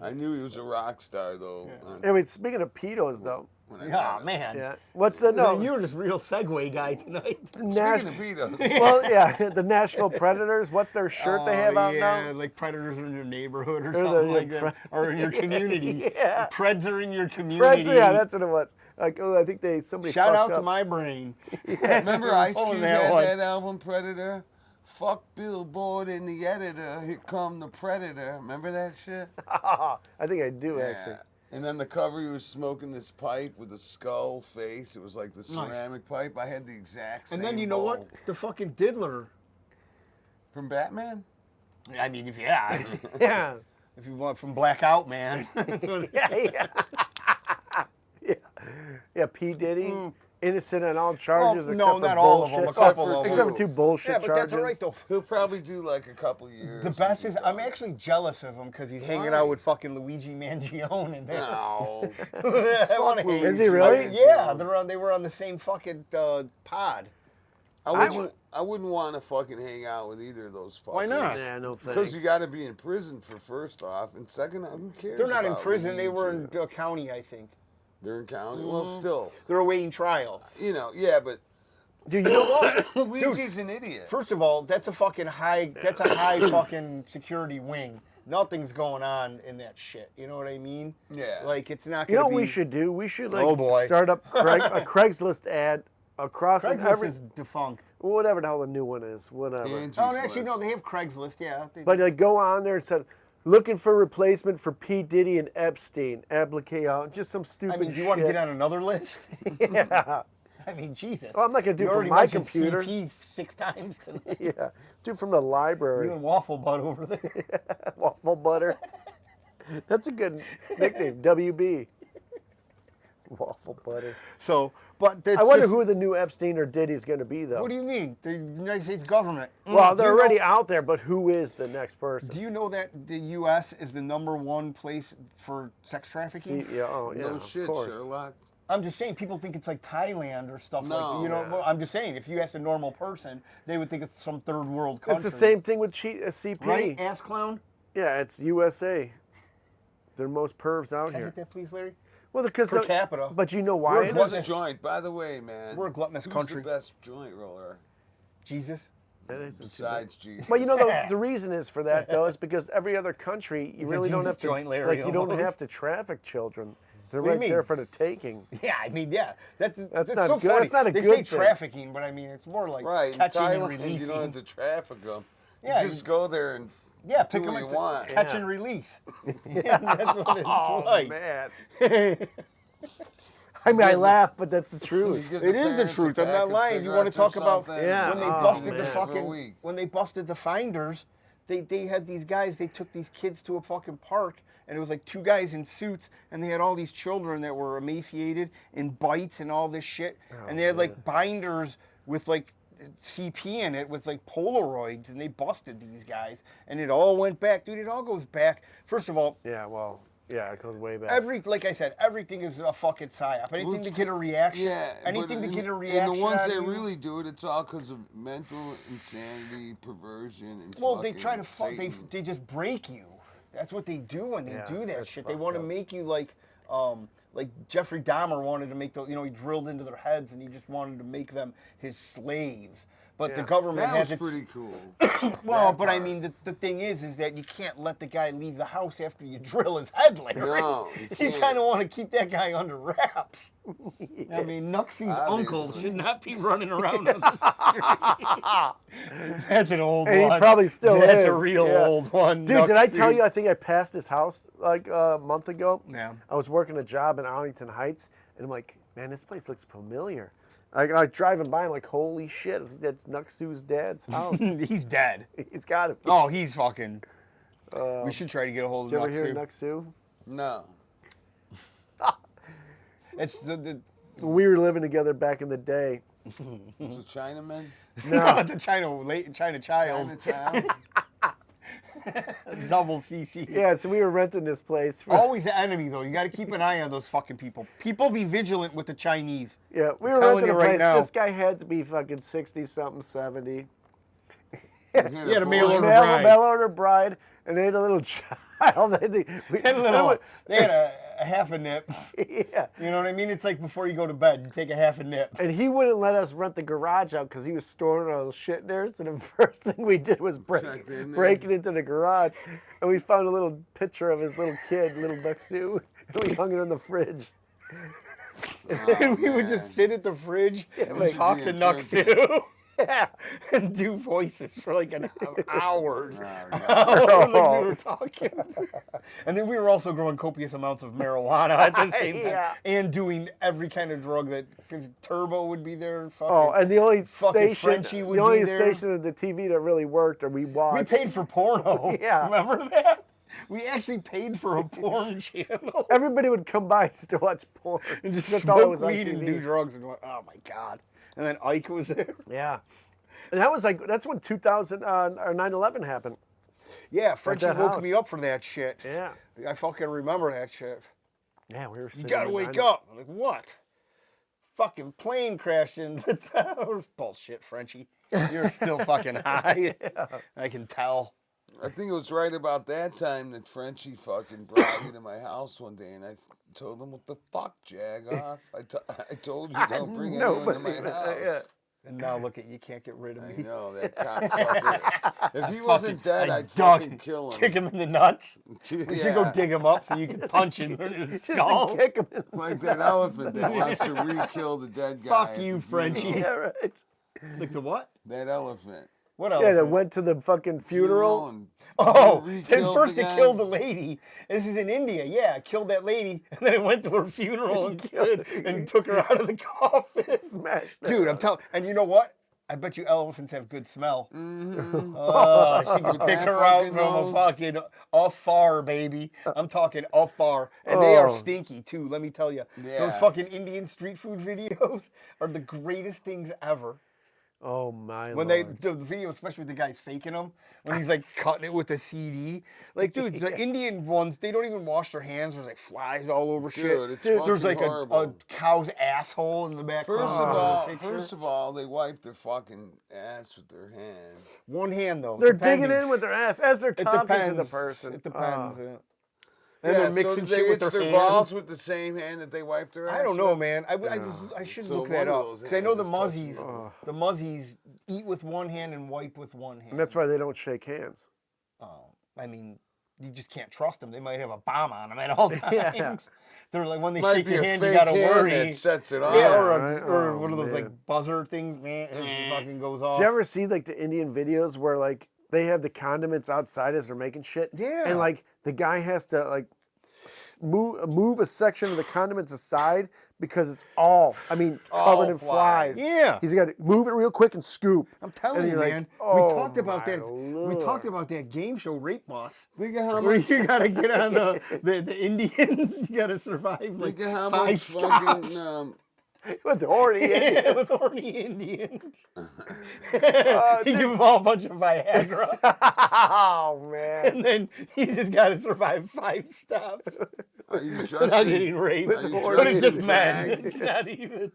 I knew he was a rock star, though. Anyway, speaking of pedos, though. When I Yeah, met him. man. Yeah. What's the no? You were just real segue guy tonight. Nash- Speaking of pedos. well, yeah, the Nashville Predators. What's their shirt they have out yeah, now? like predators are in your neighborhood or They're something the- like that, or in your community. Yeah. Preds are in your community. Preds, yeah, that's what it was. Like, oh, I think somebody Shout fucked out up. to my brain. Remember Ice Oh, Cube that had one. that album, Predator? Fuck Billboard and the editor. Here come the Predator. Remember that shit? I think I do actually. And then the cover, he was smoking this pipe with a skull face. It was like the ceramic pipe. I had the exact same And then you know what? bowl. The fucking diddler. From Batman? I mean, if Yeah. if you want from Blackout, man. yeah. Yeah, P. Diddy, innocent on all charges Well, except no, for not all of bullshit. them, a couple of them. Except for 2 bullshit yeah, but charges. that's all right though. He'll probably do like a couple years. The best and is be I'm done. actually jealous of him because he's hanging Why? out with fucking Luigi Mangione and No. I wanna hang- Is he really? Yeah, they were on the same fucking pod. I wouldn't want to fucking hang out with either of those fuckers. Why not? Yeah, no thanks. Because you got to be in prison for first off, and second, who cares? They're not in about prison. They were Luigi? in county, I think. They're in county. Well, still, They're awaiting trial. you know, yeah, but Do you know what? Luigi's an idiot. First of all, that's a high fucking security wing. Nothing's going on in that shit. You know what I mean? Yeah. Like it's not You gonna know be. what we should do? We should Oh, boy. start up a Craigslist ad across Craigslist is defunct. whatever the hell the new one is, whatever. Angie's Oh, actually, no, List. they have Craigslist. Yeah. But like go on there and said, looking for replacement for P. Diddy and Epstein. Applicate out, just some stupid I mean, do you shit. want to get on another list? Yeah. I mean, Jesus. Well, I'm not gonna do You it from already my mentioned computer. CP 6 times tonight. Yeah, do it from the library. You and Waffle Butt over there. Waffle butter. That's a good nickname. WB. Waffle butter. So, but that's I wonder just- who the new Epstein or Diddy's going to be, though. What do you mean? The United States government. Well, Do they're you know- already out there, but who is the next person? Do you know that the U.S. is the #1 place for sex trafficking? Yeah, oh, yeah, No of shit, course. Sherlock. I'm just saying, people think it's like Thailand or stuff like No. that. You know, Yeah. well, I'm just saying, if you ask a normal person, they would think it's some third world country. It's the same thing with CP. Right, ass clown? Yeah, it's USA. They're most pervs out Can I here. get that, please, Larry? Well, because Per capita. But you know We're why? a it is? gluttonous- This joint, by the way, man. We're a gluttonous who's country. the best joint roller Jesus? That isn't too bad. besides Jesus? But you know the reason is for that though is because every other country you It's a really don't Jesus have to joint, Larry, like you don't almost. have to traffic children. They're What do you right mean? there for the taking. Yeah, I mean, yeah. That's not so good. funny. That's not a they good say thing. trafficking, but I mean, it's more like Right, in catching and Thailand, releasing. you don't have to traffic them. Yeah, you just go there and Yeah, do pick them what up you want. catch Yeah. and release. Yeah, that's what it's Oh like. man. I mean, I laugh, but that's the You truth. give It the is the parents a truth. I'm pack not of lying. You want to cigarettes talk or about something, Yeah. when they Oh, busted man. the for a fucking week. when they busted the finders, they had these guys. They took these kids to a fucking park, and it was like 2 guys in suits, and they had all these children that were emaciated in bites and all this shit, and they had like binders with like CP in it with like Polaroids, and they busted these guys, and it all went back, dude. It all goes back. First of all, Yeah, well, yeah, it goes way back. like I said, everything is a fucking psyop. Anything to get a reaction. Yeah, Anything to but get a reaction. And the ones out that of you. really do it, it's all because of mental insanity, perversion, and Well, they try to Satan. they just break you. That's what they do when they Yeah, do that that's shit. They fucked want to up. make you like Jeffrey Dahmer wanted to make those. He drilled into their heads and he just wanted to make them his slaves. But the Yeah. government That has was its pretty cool. well. that But I part. mean, the thing is that you can't let the guy leave the house after you drill his head, Larry. No, you You can't. kind of want to keep that guy under wraps. I mean, Nuxie's uncle Obviously. should not be running around on the street. That's an old And he one. probably still That's is, a real yeah. old one. Dude, did I tell Nuxie. you I think I passed his house like a month ago? Yeah. I was working a job in Arlington Heights, and I'm like, man, this place looks familiar. I driving by, I'm like, holy shit, I think that's Nuxu's dad's house. He's dead. He's got it. Oh, he's fucking. We should try to get a hold Did of you ever hear Nuxie. Nuxu? No. It's the We were living together back in the day. It's a Chinaman. No, the China child. China child. Double CC. yeah, so we were renting this place. Always the enemy though. You got to keep an eye on those fucking people. People be vigilant with the Chinese. Yeah, we were telling renting a you right place. now. This guy had to be fucking 60-something, 70. You had a mail order bride. Mail order bride, and they had a little child. They had a half a nip. Yeah. You know what I mean? It's like before you go to bed, you take a half a nip. And he wouldn't let us rent the garage out because he was storing all the shit in there. So the first thing we did was Checked in there. break it into the garage. And we found a little picture of his little kid, little Nuxu, and we hung it in the fridge. And we would just sit at the fridge and like- talk to Yeah, Nuxu. Yeah. And do voices for like an hours. Oh, Hours like we were talking. And then we were also growing copious amounts of marijuana at the same time. Yeah. And doing every kind of drug that, because Turbo would be there. Fucking, Oh, and the only fucking station, Frenchie would the only be there. station of the TV that really worked, or we watched. we paid for porno. Yeah. Remember that? We actually paid for a porn channel. Everybody would come by just to watch porn. And just That's smoke all it was on weed and TV. do drugs. And like, oh my God. And then Ike was there. Yeah. And that was like, that's when 2000, or 9/11 happened. Yeah, Frenchie that woke house. me up for that shit. Yeah. I fucking remember that shit. Yeah, we were You sitting gotta in wake 9/11. up. I'm like, what? Fucking plane crashed into the towers. Bullshit, Frenchie. You're still fucking high. I can tell. I think it was right about that time that Frenchie fucking brought me to my house one day, and I told him, "What the fuck, jag off? I told you don't bring anyone to my house." Yeah. And now look at you, can't get rid of I me. know that cocksucker. If he wasn't dead, I'd duck, fucking kill him. Kick him in the nuts. We should go Yeah. dig him up so you can punch him in his Just to skull. kick him in the Like that elephant that wants to re-kill the dead guy. Fuck at you, the Frenchie. funeral. Yeah, right. Like the what? That elephant. What else? Yeah, that went to the fucking funeral. and Oh, then re-killed first the it guy. killed the lady. This is in India. Yeah, it killed that lady, and then it went to her funeral and took her out of the coffin. Smashed that Dude, I'm up. telling. And you know what? I bet you elephants have good smell. Mm-hmm. Oh, she can pick that her out fucking from a nose. fucking afar, baby. I'm talking afar, and they are Oh. stinky too. Let me tell you, those Yeah. fucking Indian street food videos are the greatest things ever. Oh my When Lord. the video, especially with the guys faking them, when he's like cutting it with a CD, like dude, the Indian ones, they don't even wash their hands. There's like flies all over shit. Dude, it's There's fucking like a horrible. cow's asshole in the background. First of all, they wipe their fucking ass with their hand. One hand though. They're depending. digging in with their ass as they're It talking to depends. the person. It depends. Oh. yeah. And they're mixing so shit they with itch their their hands. balls with the same hand that they wipe their ass I don't know, with? man. I should So look that one of up those because I know the hands is muzzies. The muzzies eat with one hand and wipe with one hand. And that's why they don't shake hands. I mean, you just can't trust them. They might have a bomb on them at all times. Yeah. They're like when they Might shake be your a hand, you fake gotta hand worry. that sets it off. Yeah, right? or Oh, one of those man. like buzzer things, man, it just fucking goes off. Do you ever see like the Indian videos where like they have the condiments outside as they're making shit? Yeah. And like the guy has to like move a section of the condiments aside because it's all, covered All in flies. flies. Yeah. He's got to move it real quick and scoop. I'm telling And you, you're like, man. oh we talked about my that. We Lord. talked about that game show, Rape Bus. Think of how Where much. you gotta get on the Indians. You gotta survive like Think of how 5 much stops. fucking With the horny Indians. with horny Indians. He give them all a bunch of Viagra. Oh, man. And then you just got to survive 5 stops Are you without dressed getting in, raped. are you But it's dressed just in men. drag? It's not even.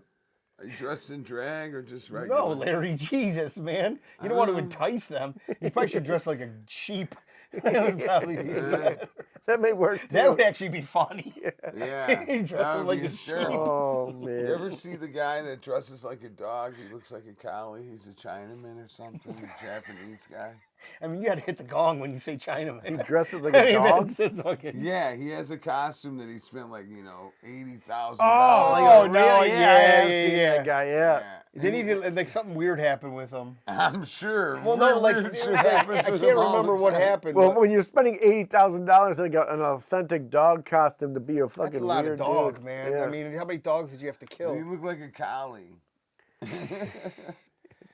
Are you dressed in drag or just regular? No, Larry, Jesus, man. You don't want to entice them. You probably should dress like a sheep. That would probably be better. That may work, too. That would actually be funny. Yeah, He dressed that him would like be a hysterical. Oh, You man. ever see the guy that dresses like a dog? He looks like a collie. He's a Chinaman or something. A Japanese guy. I mean, you got to hit the gong when you say He Chinaman. dresses like I a mean, dog? that's just fucking. Yeah, he has a costume that he spent like $80,000. Oh, like, no, really? yeah, I have yeah, seen yeah. that guy, yeah. Then he did, like something weird happened with him. I'm sure. Well, no, like Weird shit I happens can't with him all remember the what time. happened. Well, but when you're spending $80,000 on an authentic dog costume to be a fucking that's a lot weird of dog, dude. man. Yeah. I mean, how many dogs did you have to kill? He looked like a collie.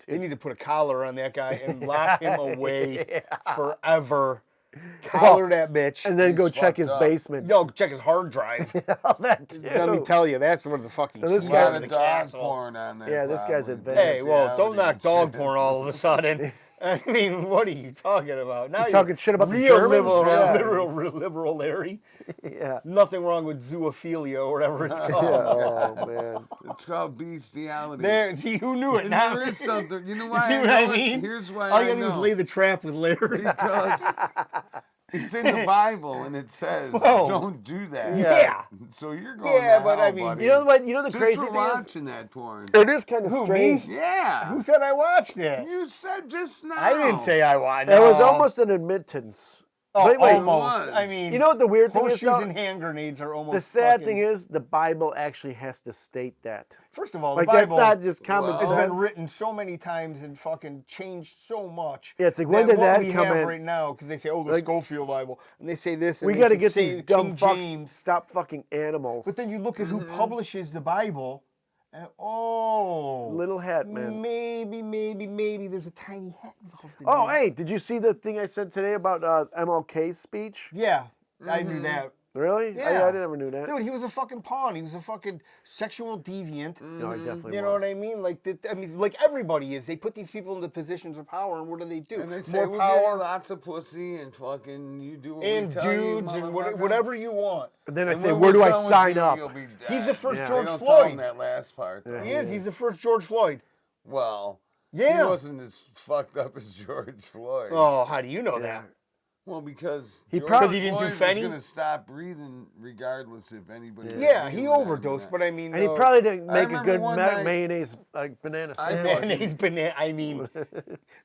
They need to put a collar on that guy and lock him away forever. Collar that bitch. and then He's go check fucked his up. basement. Yo, check his hard drive. Oh, that too. Let me tell you, that's where the fucking Now, this A guy- lot of of the dog castle. porn on there. Yeah, this guy's probably. advanced. Hey, well, don't Bestiality knock and dog shit. porn all of a sudden. I mean, what are you talking about? Now You talking shit about the real Germans? liberal, Yeah. liberal Larry. Yeah. Nothing wrong with zoophilia or whatever it's called. Oh, man. It's called bestiality. There, see who knew it And now. there is something. You know You why? see I what know I it? mean? Here's why All I you gotta do is know. lay the trap with Larry. Because it's in the Bible and it says Whoa. don't do that. Yeah. So you're going Yeah, to but hell, I mean, buddy. You know what? You know the Just crazy for thing is? watching that porn. It is kind of Who, strange. me? Yeah. Who said I watched it? You said just now. I didn't say I watched it. It was almost an admittance. Oh, Wait, wait. almost. It I was. mean, You know what the weird thing is, horseshoes though? and hand grenades are almost. The sad fucking- thing is, the Bible actually has to state that. First of all, Like, the Bible that's not just common Well, has sense. been written so many times and fucking changed so much. Yeah, it's like, when did what that we come have in? right now, because they say, oh, the Like- Schofield Bible, and they say this. And We they got to should get say these dumb King fucks James. stop fucking animals. But then you look at who publishes the Bible, and Little hat man. maybe there's a tiny hat involved in Oh, it. hey, did you see the thing I said today about MLK's speech? Yeah, I knew that. Really? Yeah. I never knew that. Dude, he was a fucking pawn. He was a fucking sexual deviant. No, I definitely You know was. what I mean? Like, like everybody is. They put these people into positions of power, and what do? And they say, More we'll power give you lots of pussy and fucking you do what and we tell you, dudes and motherfucker. whatever you want. And then I And say, when where we're do I done with sign you, up? you'll be dead. He's the first Yeah. George They don't tell him Floyd. that last part. Though. He is. He's the first George Floyd. Well, Yeah. he wasn't as fucked up as George Floyd. Oh, how do you know that? Well, because He George probably- Because he didn't do Floyd Fenny? was going to stop breathing regardless if anybody. was Yeah, he breathing after overdosed, that. but I mean, And he probably didn't I make a remember good one night- mayonnaise banana I sandwich. mayonnaise banana. I mean,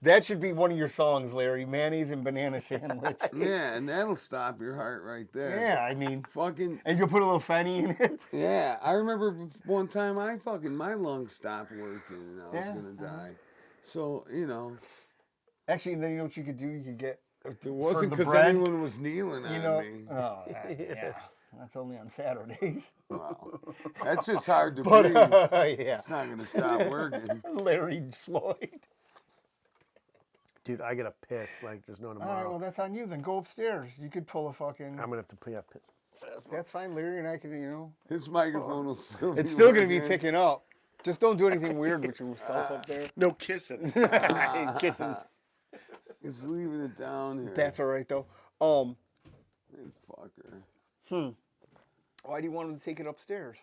that should be one of your songs, Larry. Mayonnaise and banana sandwich. Yeah, and that'll stop your heart right there. Yeah, I mean, Fucking and you'll put a little Fenny in it. yeah, I remember one time my lungs stopped working and I was Yeah. gonna die. So Actually, then you know what you could do? You could get. it wasn't the because bread, anyone was kneeling on You know. me. Oh, yeah. That's only on Saturdays. Wow. That's just hard to But breathe. yeah, It's not gonna stop working. Larry Floyd. Dude, I gotta piss like there's no All right, tomorrow. well that's on you. Then go upstairs. You could pull a fucking. I'm gonna have to pee up piss. That's fine, Larry, and I can. His microphone will still. It's be still gonna be working. picking up. Just don't do anything weird with yourself up there. No kissing. Kissing. He's leaving it down here. That's all right though. Hey, fucker. Why do you want him to take it upstairs?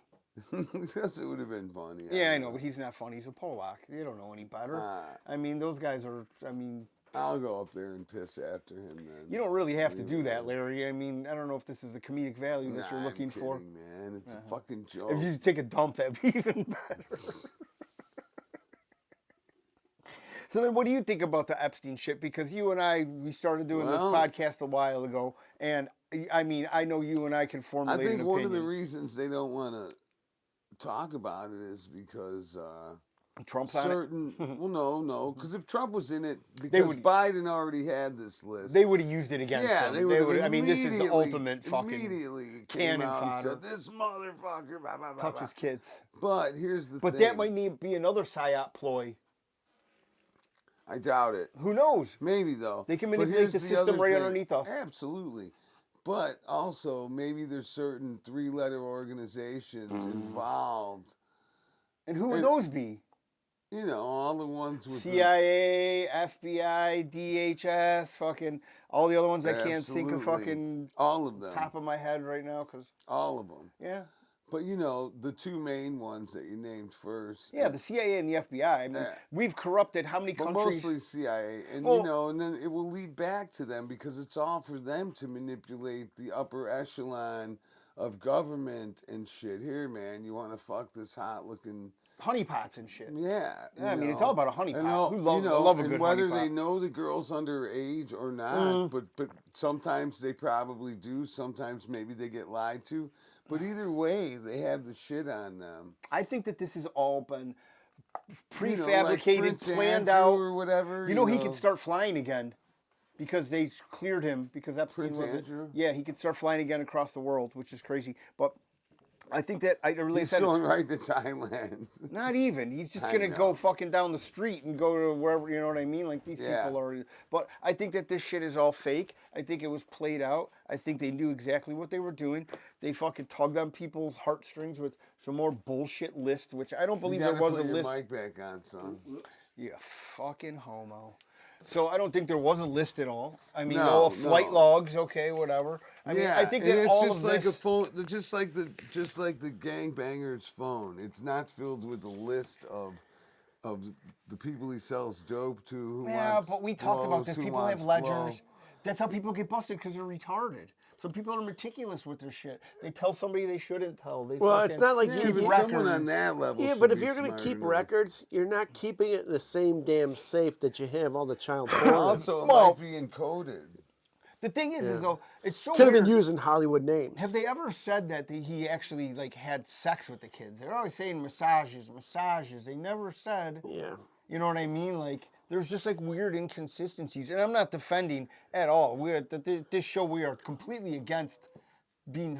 Because it would have been funny. Yeah, I know, but he's not funny. He's a Polak. They don't know any better. I mean, those guys are. I mean, I'll go up there and piss after him then. you don't really have to do that, Larry. I mean, I don't know if this is the comedic value that you're Nah, looking I'm for. kidding, man. It's a fucking joke. If you take a dump, that'd be even better. So then, what do you think about the Epstein shit? Because you and I, we started doing Well- this podcast a while ago, and I mean, I know you and I can I formulate think an one of opinion. the reasons they don't want to talk about it is because Trump's on it. certain. Well, no, because if Trump was in it, because would- Biden already had this list. They would have used it against yeah, him. they would. would. I mean, this is the immediately- ultimate fucking immediately cannon came out and fodder. said, this motherfucker. Blah, blah, blah, touch blah. his kids. But here's the But thing. that might be another psyop ploy. I doubt it. Who knows? Maybe though. They can But manipulate here's the system other right thing. underneath us. Absolutely. But also maybe there's certain 3-letter organizations involved And who would And- those be? You know, all the ones with CIA, FBI, DHS, fucking all the other ones I can't think of Absolutely. fucking all of them. top of my head right now, because, All of them. yeah. But you know, the two main ones that you named first. Yeah, the CIA and the FBI. I mean, Yeah. we've corrupted how many But countries? mostly CIA, and Well- you know, and then it will lead back to them because it's all for them to manipulate the upper echelon of government and shit. Here, man, you want to fuck this hot looking, Honeypots and shit. yeah. Yeah, I mean, it's know. all about a honeypot. And all- Who love, you know, love a and good whether honeypot. they know the girl's underage or not, but sometimes they probably do. Sometimes maybe they get lied to. But either way, they have the shit on them. I think that this has all been You know, prefabricated, like Prince planned Andrew out. or whatever. You know, he could start flying again because they cleared him because Epstein Prince was Andrew? Yeah, he could start flying again across the world, which is crazy. But I think that I really He's said going right to Thailand. not even. He's just I gonna go know. fucking down the street and go to wherever, you know what I mean? Like these Yeah. people are. But I think that this shit is all fake. I think it was played out. I think they knew exactly what they were doing. They fucking tugged on people's heartstrings with some more bullshit list, which I don't You believe there gotta was put a your list. mic back on, son. You fucking homo. So I don't think there was a list at all. I mean, No, all flight no. logs, okay, whatever. I mean, I think and that it's all just of like this. a phone, just like the gangbanger's phone. It's not filled with a list of the people he sells dope to. Who Yeah, wants but we talked about blows, this. who People have wants ledgers. blow. That's how people get busted because they're retarded. Some people are meticulous with their shit. They tell somebody they shouldn't tell. They Well, it's fucking not like Yeah, you but keep someone on records. that level. Yeah, should but if be you're going to smart keep enough. records, you're not keeping it in the same damn safe that you have all the child porn. Also, it Well- might be encoded. The thing is though, it's so Could have weird. been using Hollywood names. Have they ever said that he actually like had sex with the kids? They're always saying massages, massages. They never said. Yeah. You know what I mean? Like, there's just like weird inconsistencies, and I'm not defending at all. This show we are completely against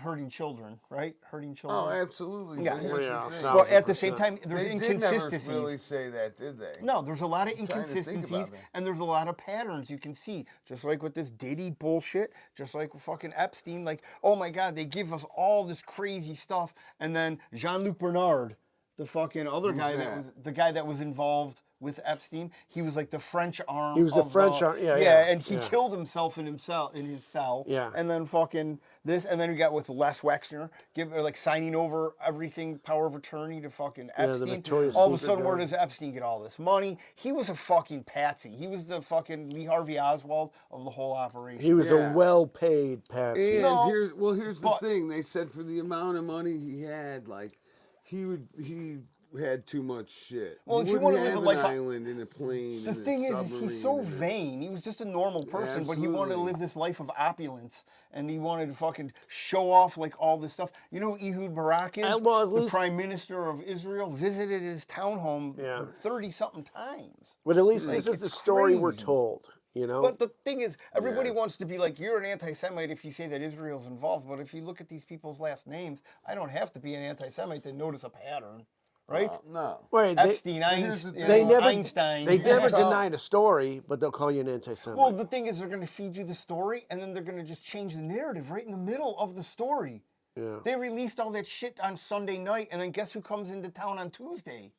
hurting children, right? Hurting children. Oh, absolutely. Yeah. But here's the Yeah, thing. so- But at the same 1000%. time, there's They did never inconsistencies. really say that, did they? No, there's a lot of trying to think inconsistencies, about that. and there's a lot of patterns you can see. Just like with this Diddy bullshit, just like with fucking Epstein. Like, oh my God, they give us all this crazy stuff, and then Jean-Luc Bernard, the fucking other guy that was involved with Epstein, he was like the French arm. He was the of French arm, yeah, and he yeah. killed himself in his cell. Yeah. And then fucking this, and then we got with Les Wexner, like signing over everything, power of attorney to fucking the Epstein. Victoria's All of a Secret sudden, where guy. does Epstein get all this money? He was a fucking patsy. He was the fucking Lee Harvey Oswald of the whole operation. He was Yeah. a well-paid patsy. And No, here's the but- thing. They said for the amount of money he had, like he had too much shit. Well, he if you wouldn't wanna live have a life an on- island in a plane. The and a thing is submarine he's so and a- vain. He was just a normal person, but he wanted to Absolutely. live this life of opulence, and he wanted to fucking show off like all this stuff. You know who Ehud Barak is? Well, at the least- Prime Minister of Israel visited his townhome Yeah. 30-something times. But at least Like, this is the it's story we're crazy. told, you know? But the thing is, everybody Yes. wants to be like, you're an anti-Semite if you say that Israel's involved. But if you look at these people's last names, I don't have to be an anti-Semite to notice a pattern, right? No. Wait, Epstein, here's the Einstein, thing. they never, Einstein. they never call- denied a story, but they'll call you an anti-Semite. Well, the thing is, they're going to feed you the story, and then they're going to just change the narrative right in the middle of the story. Yeah. They released all that shit on Sunday night, and then guess who comes into town on Tuesday?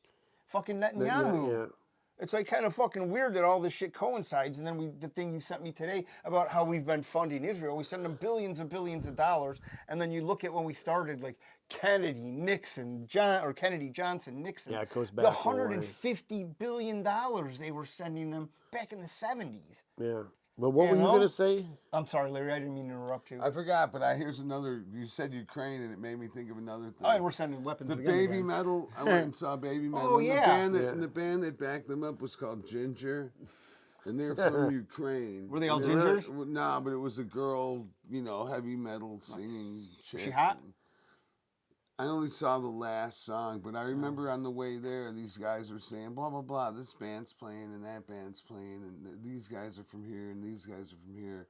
Fucking Netanyahu. yeah. It's like kind of fucking weird that all this shit coincides. And then the thing you sent me today about how we've been funding Israel, we send them billions and billions of dollars. And then you look at when we started, like Kennedy, Nixon, Kennedy, Johnson, Nixon. Yeah, it goes The back a way. $150 billion they were sending them back in the 70s. Yeah. But what You were you know? going to say? I'm sorry, Larry, I didn't mean to interrupt you. I forgot, but here's another. You said Ukraine, and it made me think of another thing. Oh, and we're sending weapons The again. Baby Metal. I went and saw Baby Metal. Oh, and yeah. The band that backed them up was called Ginger, and they're from Ukraine. Were they all And gingers? Nah, but it was a girl, heavy metal singing chick. She hot? I only saw the last song, but I Oh. remember on the way there, these guys were saying, blah, blah, blah, this band's playing and that band's playing, and these guys are from here and these guys are from here,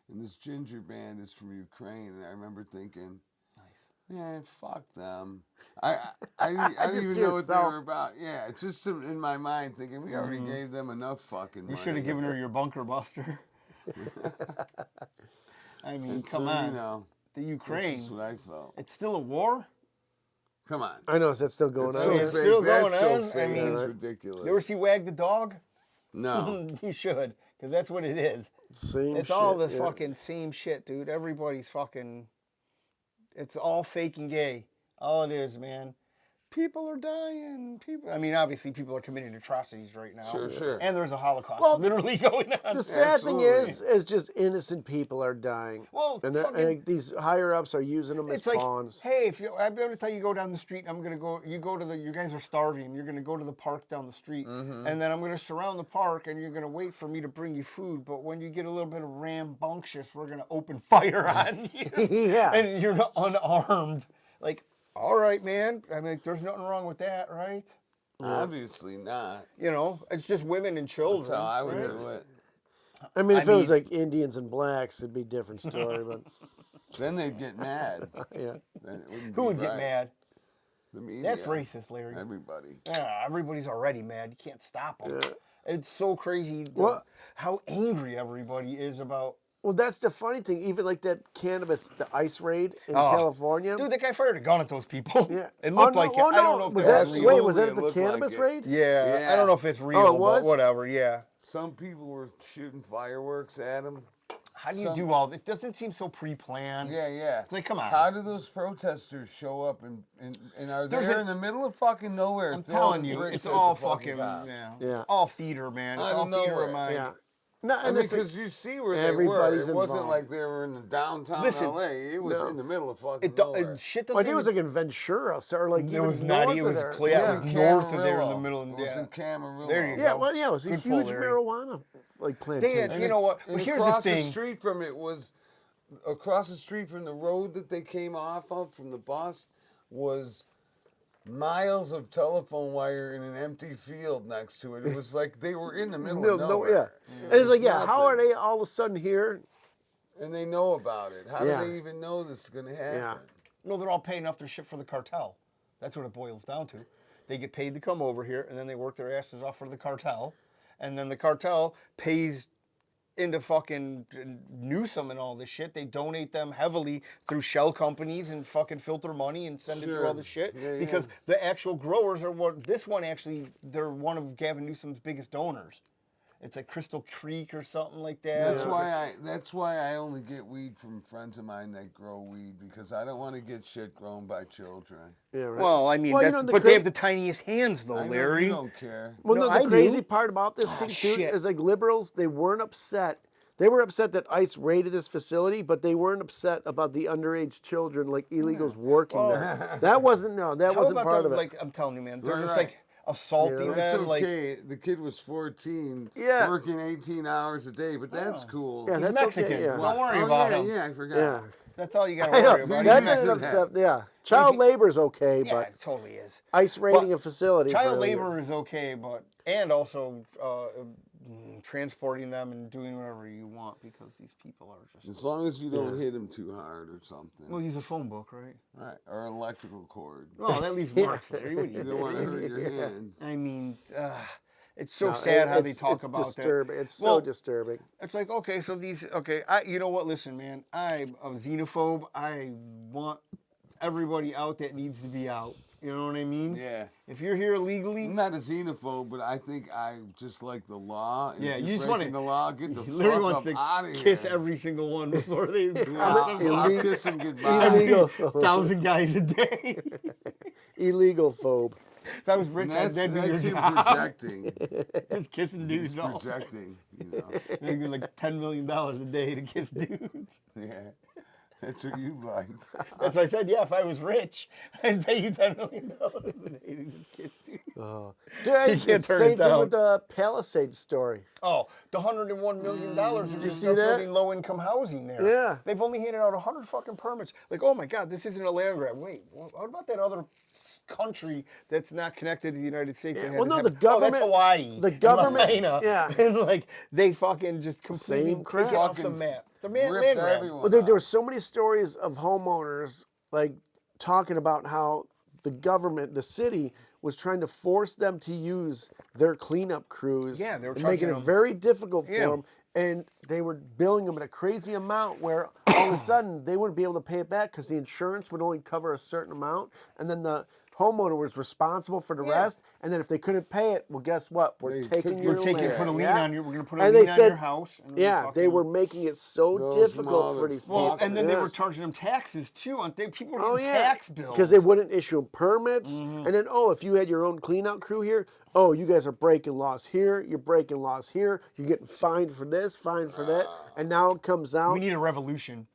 and this Ginger band is from Ukraine, and I remember thinking, yeah, fuck them. I didn't Just even to know what they yourself. were about. Yeah, it's just in my mind thinking, we already gave them enough fucking You money. should have given her your bunker buster. I mean, And come so, on. the The that's Ukraine. just what I felt. It's still a war? Come on. I know, is that still going It's on? so it's fake. still That's going so on. I fake. mean, It's ridiculous. You ever see Wag the Dog? No. You should, because that's what it is. Same It's shit, all the yeah. fucking same shit, dude. Everybody's fucking. It's all fake and gay. All it is, man. People are dying. I mean, obviously, people are committing atrocities right now. Sure. And there's a Holocaust Well, literally going on. The sad Absolutely. thing is just innocent people are dying. Well, and fucking- these higher ups are using them as It's like, pawns. hey, every time you go down the street, I'm gonna go. You go to you guys are starving. You're gonna go to the park down the street, Mm-hmm. and then I'm gonna surround the park, and you're gonna wait for me to bring you food. But when you get a little bit of rambunctious, we're gonna open fire on you. Yeah. And you're not unarmed. Like, all right, man. I mean, there's nothing wrong with that, right? Obviously not. You know, it's just women and children. That's how I would right? do it. I mean, if I it was mean- like Indians and blacks, it'd be a different story. But Then they'd get mad. yeah, Then it wouldn't Who be would get right. mad? The media. That's racist, Larry. Everybody. Yeah, everybody's already mad. You can't stop them. Yeah. It's so crazy Well- how angry everybody is about. well, that's the funny thing. Even like that cannabis, the ice raid in Oh. California. Dude, that guy fired a gun at those people. Yeah. It looked Oh, like no, it. oh, I don't no. know if Was they're that real. wait? Was that It at the looked like cannabis it. raid? Yeah, Yeah. I don't know if it's real, Oh, it but was? whatever, yeah. Some people were shooting fireworks at him. How do you Some- do all this? Doesn't seem so pre-planned. Yeah. It's like, come on. How do those protesters show up and are There's there a- in the middle of fucking nowhere? I'm throwing telling you, bricks it's at all the fucking, cops? yeah. Yeah. It's all theater, man. It's Out all of theater nowhere. of mind. Yeah. No, I and mean, it's like- because you see where they were. everybody's It wasn't involved. like they were in the downtown Listen, LA. It was no. in the middle of fucking It, do- nowhere. shit Well, I doesn't think it was even- like in Ventura, so, or like It even was not. north It of was there. clear. Yeah. It was north of there in the Camarillo. middle. Of, It was yeah. in Camarillo. There you Yeah, go. well, yeah, it was a Good huge pull, Larry. marijuana like They plantation. had, you know what? And But here's the across thing. street from it was, across the street from the road that they came off of from the bus was miles of telephone wire in an empty field next to it. It was like they were in the middle of No, nowhere. yeah. And it's like, was yeah, how are nothing. they all of a sudden here? And they know about it. How Yeah. do they even know this is going to happen? Yeah. No, they're all paying off their shit for the cartel. That's what it boils down to. They get paid to come over here, and then they work their asses off for the cartel, and then the cartel pays into fucking Newsom and all this shit. They donate them heavily through shell companies and fucking filter money and send it through all Sure. this shit Yeah, because yeah. the actual growers are what this one actually. They're one of Gavin Newsom's biggest donors. It's like Crystal Creek or something like that. That's why I only get weed from friends of mine that grow weed because I don't want to get shit grown by children. Yeah, right. Well, I mean, Well, you that's, know, the but cra- they have the tiniest hands, though, I know Larry. you don't care. Well, No, no, I the crazy do. part about this thing too shit. is like liberals, they weren't upset. They were upset that ICE raided this facility, but they weren't upset about the underage children, like illegals working there. That wasn't How wasn't about part them, of it. like, I'm telling you, man, they're Right, just right. like assaulting Yeah, That's them, like. okay. The kid was 14, Yeah. working 18 hours a day, but that's cool. Yeah, He's that's Mexican. okay. Yeah. Don't worry oh, about yeah, him. Yeah, I forgot. Yeah. That's all you got to I know. worry about. That He's doesn't Mexican. upset. Yeah, child labor is okay, Yeah, but it totally is. ICE raiding But a facility. for Child illegal- labor is okay, but and also transporting them and doing whatever you want because these people are just. As long as you don't hit him too hard or something. Well, use a phone book, right? Right. Or an electrical cord. Oh, that leaves marks, Larry. What do You don't want to hurt your Yeah. hand. I mean, it's so No, sad how they it's- talk it's about disturbing. that. It's so Well, disturbing. It's like, okay, so these, you know what? Listen, man, I'm a xenophobe. I want everybody out that needs to be out. You know what I mean? Yeah. If you're here illegally, I'm not a xenophobe, but I think I just like the law. And Yeah, if you you're just wanna- breaking the law, get the he literally fuck wants up to out of kiss here. every single one before they blast I'll, them I'll off. kiss him goodbye. Illegal. 1,000 guys a day. Illegal phobe. If I was rich, That's that'd be your him job. projecting. Just kissing dudes He's all projecting, you know. They get like $10 million a day to kiss dudes. Yeah. That's what you like. That's why I said, yeah, if I was rich, I'd pay you $10 million a day to just kiss dudes. Oh. Dude, You can't turn same it thing down. with the Palisades story. Oh, the $101 million are you just see that? putting low-income housing there. Yeah. They've only handed out 100 fucking permits. Like, oh my God, this isn't a land grab. Wait, what about that other country that's not connected to the United States? that Well, had no, to the have- government. Oh, that's Hawaii. The and government. Lahaina. Yeah. And like, they fucking just completely Same crap. take it off the Fucking map. It's a ripped land grab. everyone Well, there out. were so many stories of homeowners like talking about how the government, the city, was trying to force them to use their cleanup crews. Yeah, they were and making charging it them- very difficult for Yeah. them. and they were billing them at a crazy amount where all of a sudden they wouldn't be able to pay it back because the insurance would only cover a certain amount, and then the homeowner was responsible for the rest. And then if they couldn't pay it, well, guess what? We're taking your land. Put a lien Yeah. on your. We're gonna put a And lien they on said- your house. And then Yeah, they were making it so Those difficult for these people. Well, and then they Yeah. were charging them taxes too. And people were Oh getting yeah, tax bills because they wouldn't issue them permits. And then, if you had your own clean out crew here, you guys are breaking laws here. You're breaking laws here. You're getting fined for this, fined for that. And now it comes out. We need a revolution.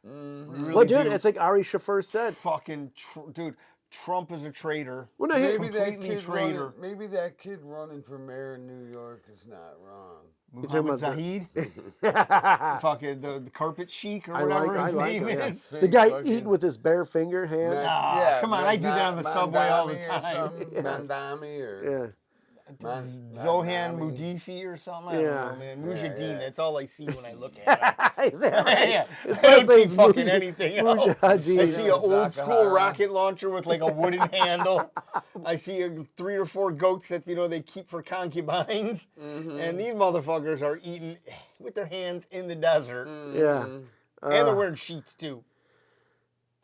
We really Well, dude, do. it's like Ari Shaffir said. Fucking dude. Trump is a traitor. Well, no, Maybe that completely kid traitor. running, maybe that kid running for mayor in New York is not wrong. Muhammad Zahid, fucking the carpet chic or I whatever like his name him, is. yeah. The guy Fucking- eating with his bare finger hands. Ah, come on, I do that on the subway all the Mandami or time. something, Mandami or Yeah. Zohan Mandami. Mudifi or something. I don't Yeah. know, man. Mujahideen. yeah. That's all I see when I look at it. Is that right? Yeah, His I last don't see name's fucking Muj- anything else. Mujahideen. I see an old school Zakahara. rocket launcher with like a wooden handle. I see 3 or 4 goats that they keep for concubines, and these motherfuckers are eating with their hands in the desert, Yeah. and they're wearing sheets too.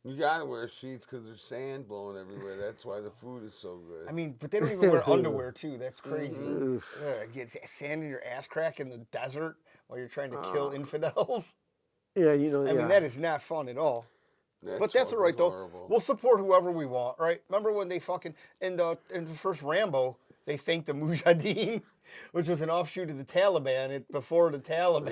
You gotta wear sheets because there's sand blowing everywhere. That's why the food is so good. I mean, but they don't even wear underwear too. That's crazy. Get sand in your ass crack in the desert while you're trying to kill infidels. Yeah, I mean, that is not fun at all. But that's all right though. horrible. We'll support whoever we want, right? Remember when they fucking in the first Rambo, they thanked the Mujahideen, which was an offshoot of the Taliban before the Taliban.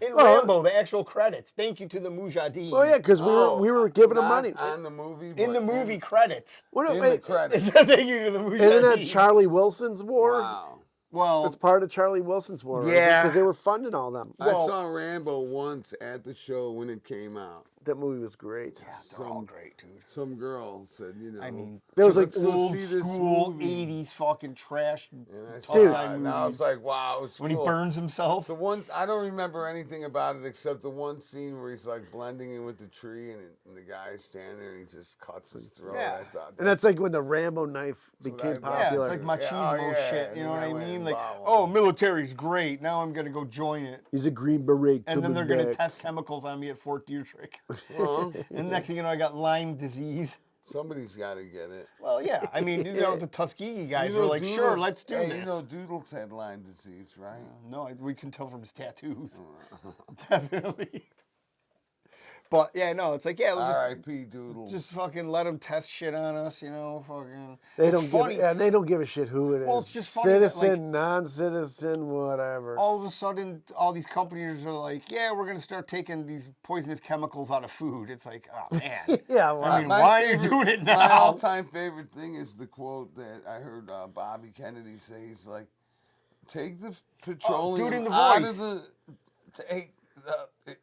Yeah. In Well, Rambo, the actual credits. Thank you to the Mujahideen. Oh yeah, because we were giving them Not money. on the movie. In the but movie credits. What in the wait, credits. Thank you to the Mujahideen. isn't that Charlie Wilson's war? Wow. Well, It's part of Charlie Wilson's war. Yeah. Because they were funding all them. I saw Rambo once at the show when it came out. That movie was great. they're all great, dude. Some girl said, I mean, There was like let's go old see this school movie. 80s fucking trash. And I tough said, guy and I was movies. like, wow, it's When he cool. burns himself. The one I don't remember anything about it except the one scene where he's like blending in with the tree and the guy's standing there and he just cuts his throat. Yeah. I thought And that's like when the Rambo knife what became I- Yeah, popular. it's like machismo Yeah, oh, yeah. shit. You know what And I I went mean? and Like, bought one. oh, military's great. Now I'm gonna go join it. He's a Green Beret. And then coming they're gonna back. test chemicals on me at Fort Detrick. Well, And next thing you know, I got Lyme disease. somebody's got to get it. Well, yeah. I mean, the Tuskegee guys You were know like, sure, Doodles- let's do hey, this. You know, Doodles had Lyme disease, right? No, we can tell from his tattoos. Definitely. But yeah, no, it's like, yeah, let's R.I.P. Doodles. just fucking let them test shit on us, fucking. They It's don't funny. give. Yeah, they don't give a shit who it is. Well, it's just funny that, Citizen, non-citizen, whatever. All of a sudden, all these companies are like, yeah, we're going to start taking these poisonous chemicals out of food. It's like, oh, man. Yeah, well, I mean, My why are favorite- you doing it My now? all-time favorite thing is the quote that I heard Bobby Kennedy say. He's like, take the petroleum in the out voice. of the... Take the...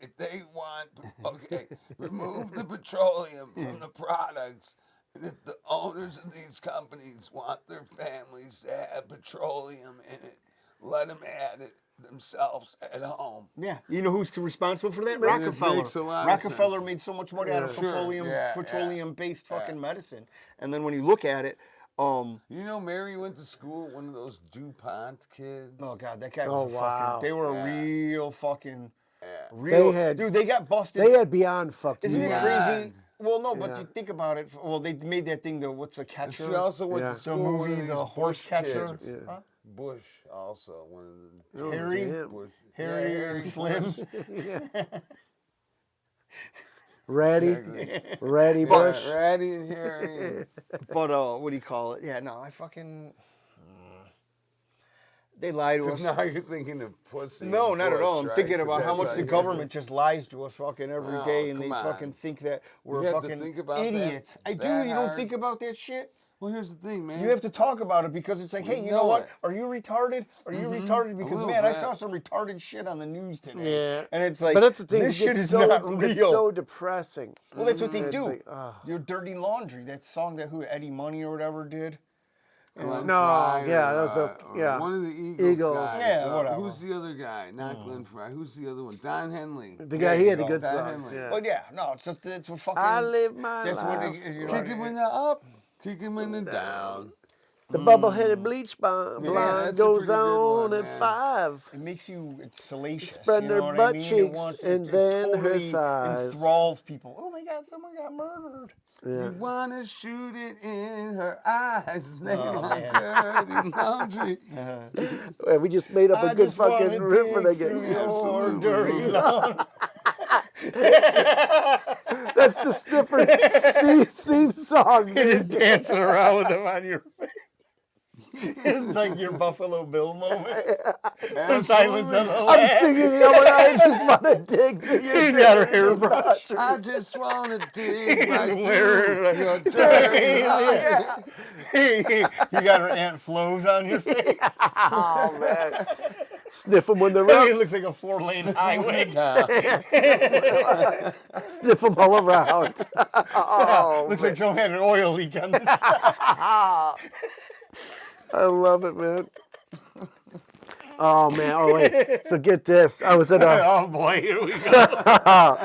If they want... Okay, remove the petroleum from the products. And if the owners of these companies want their families to have petroleum in it, let them add it themselves at home. Yeah. You know who's responsible for that? It Rockefeller. makes a lot of Rockefeller sense. made so much money out of Sure, petroleum-based fucking medicine. And then when you look at it, You know, Mary went to school with one of those DuPont kids. oh, God, that guy Oh, was a wow. fucking... They were Yeah. a real fucking... Yeah. Real, They had- dude, they got busted. they had beyond fucked Isn't you it up. crazy? Well, no, but Yeah. you think about it. Well, they made that thing, what's the And catcher? she also went Yeah. to the school with one movie, of these The Horse Bush Catcher. kids. Yeah. Huh? Bush also one of the Oh, Harry? damn. Bush. Harry Yeah, and Slim. Ratty, Exactly. Ratty Yeah, Bush. Ratty and Harry. But what do you call it? Yeah, no, I fucking. They lie to us. Now you're thinking of pussy. No, and not at Bush, all. I'm right? thinking 'Cause about how that's much the you- government just lies to us fucking every Oh, day, and they come on. fucking think that we're You have to fucking think about that idiots. I do. that You don't hard? think about that shit. Well, here's the thing, man. You have to talk about it because it's like, hey, you know know what? it. Are you retarded? Are you retarded? Because little man, I bit. saw some retarded shit on the news today. Yeah. And it's like, But that's the thing. this it shit gets is so, not it real. gets so depressing. Well, that's what they It's do. like, ah. Your dirty laundry. That song that Eddie Money or whatever did. Glenn No, Fry yeah, or, that was the- or yeah. one of the Eagles, Eagles. guys. Yeah, whatever. Who's the other guy? Not Glenn Fry. Who's the other one? Don Henley. The guy, he had the go. good Don songs. Henley. Yeah. But yeah, no, it's just what fucking. I live my That's what life. it, you know, Kick him in the up, kick him in the down. The bubble-headed bleach blonde that's a goes pretty good on one, at man. 5. It makes you, it's salacious. Spread you their know what butt I mean? cheeks and then her totally thighs. enthralls people. Oh my God, someone got murdered. Yeah. You wanna shoot it in her eyes, lay Oh, on man. dirty laundry. Yeah, we just made up a I good just wanna fucking riff for dig that through game. your Absolutely. dirty laundry. That's the Sniffers theme song, You're just dude. dancing around with them on your face. It's like your Buffalo Bill moment. Some silence on the I'm land. singing, you know what? I just want to dig to your He's got her dirty hairbrush. I just wanna dig right Where- through your dirty Yeah. laundry. You got her Aunt Flo's on your face. Oh, man. Sniff them when they're I mean, up. it looks like a 4-lane highway. Sniff them all around. Oh, Looks man. like someone had an oil leak on this side. I love it, man. Oh, man. Oh, wait. So get this. I was at a... Oh boy, here we go.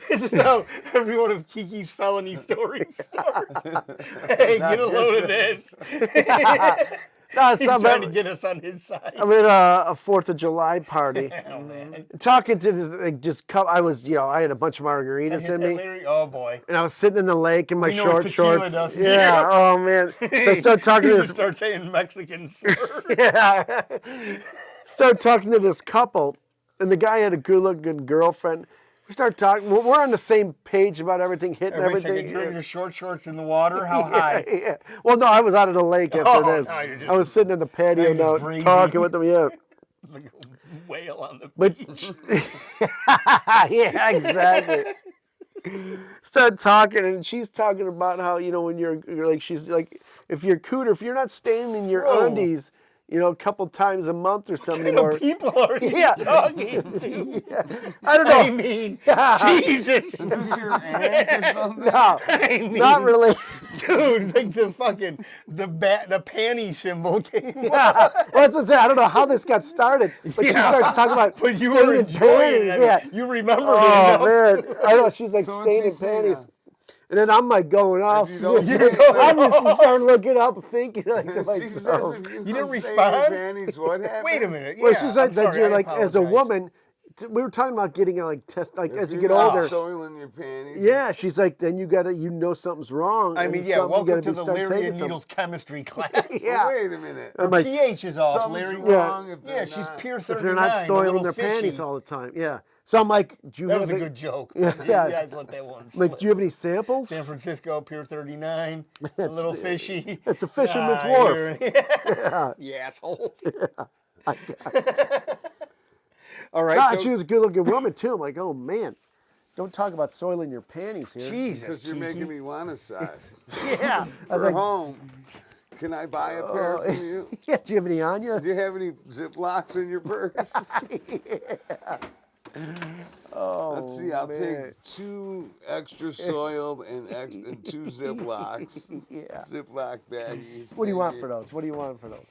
This is how every one of Kiki's felony stories starts. Hey, get a load of this. No, He's trying to get us on his side. I'm at a 4th of July party. Oh, man. Talking to this, like, I was, I had a bunch of margaritas in me. Oh boy. And I was sitting in the lake in my We know what short tequila shorts. does to Yeah, you. oh man. So I started talking to You this. start saying Mexican slurs. Yeah. Started talking to this couple, and the guy had a good-looking girlfriend. We started talking. We're on the same page about everything, hitting Wait a everything. second, you're in your short shorts in the water? How high? Yeah. Well, no, I was out of the lake after Oh, this. no, you're just- I was sitting in the patio you're just now, grazing. talking with them. Yeah. Like a whale on the But beach. yeah, exactly. Started talking, and she's talking about how when you're like, she's like, if you're cooter, if you're not staying in your Whoa. undies, a couple times a month or something, What or people are you Yeah. talking to? I don't know. I mean, Jesus. Is this your aunt or something? No, I mean, not really. dude, like the fucking, the panty symbol came Yeah. Well, that's what I'm saying. I don't know how this got started, but she starts talking about But you staying were in enjoying panties. it. Yeah. You remembered Oh it enough. man, I know. She's like So what'd staying she in say panties. now? And then I'm like going off. you don't say I'm just starting looking up, thinking like to She says myself. if you didn't don't stay in respond? panties, what happens? Wait a minute. Well, yeah, she's like I'm that. sorry, You're I like as a apologize. woman. We were talking about getting like test like as you You're get not older. soiling your panties. Yeah, she's like then you gotta something's wrong. I and mean, yeah, something you welcome gotta to be the start Larry taking and something. Needles chemistry class. Yeah. Wait a minute. I'm like, pH is off, Something's Larry. wrong if they're Yeah, she's not. pure if 39. they're not a soiling little their fishy. panties all the time. Yeah. So I'm like, do you That have was a it- good joke. Yeah. You guys let that one slip. Like, do you have any samples? San Francisco, Pier 39, a That's little the- fishy. It's a fisherman's Ah, wharf. you're- You asshole. All right. God, so- she was a good-looking woman too. I'm like, oh man, don't talk about soiling your panties here. Jesus, Because you're Kiki. making me want a side. Yeah. I was For like, home. Can I buy a pair from you? yeah. Do you have any on you? Do you have any Ziplocs in your purse? Oh, Let's see. I'll man. take 2 extra soiled and 2 Ziplocs. Yeah. Ziploc baggies. What do you want Thank for those? What do you want for those?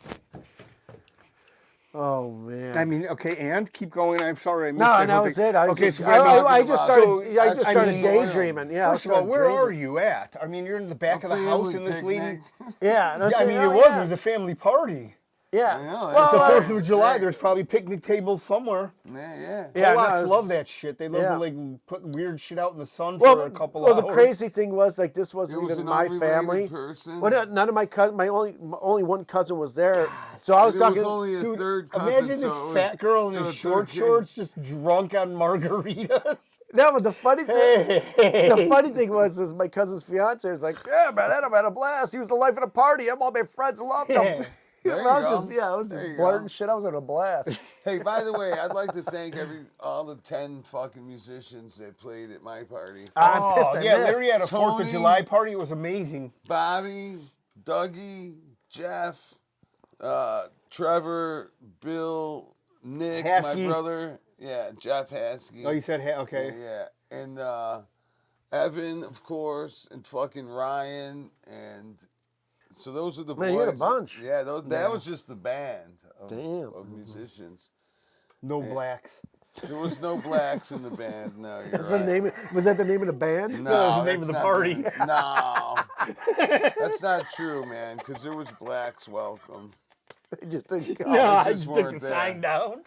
Oh man. I mean, okay, and keep going. I'm sorry, I missed no, and that whole was thing. it. I was Okay, just, so I, we're talking I just about- started. So, I just I started mean, daydreaming. Yeah. I First of all, started where are daydreaming. you at? I mean, you're in the back of the house in this lady. lady. Yeah. And I, was Yeah, I saying, mean, oh, it was. yeah. It was a family party. Yeah. I know, Well, It's the Well, 4th of July. There's probably picnic tables somewhere. Yeah. Yeah, no, Polacks it was- love that shit. They love yeah. to like put weird shit out in the sun Well, for a couple well, hours. the crazy thing was like this wasn't It was even an my unrelated family. person. Well, none of my cousins. My only one cousin was there. So I was There talking. was only a Dude, third cousin. imagine so this it was- fat girl in so her it's short okay. shorts, just drunk on margaritas. No, but the funny thing. Hey. The funny thing was my cousin's fiance was like, yeah, man, Adam had a blast. He was the life of the party. All my friends loved him. Yeah. There I you was go. just, I was There just you blurting go. shit. I was having a blast. Hey, by the way, I'd like to thank all the 10 fucking musicians that played at my party. I'm pissed. I yeah, missed. Larry had a 4th of Tony. July party. It was amazing. Bobby, Dougie, Jeff, Trevor, Bill, Nick, Haskey. my brother. Yeah, Jeff Haskey. Oh, you said, okay. Yeah, and Evan, of course, and fucking Ryan, and so those are the Man, boys. you had a bunch. Yeah, that was just the band of Damn. musicians. No blacks. There was no blacks in the band. No, you're That's right. the name. Was that the name of the band? No, that was the name that's of the not party. No, that's not true, man. Because there was blacks welcome. They just didn't come. No, I just just took weren't the sign down.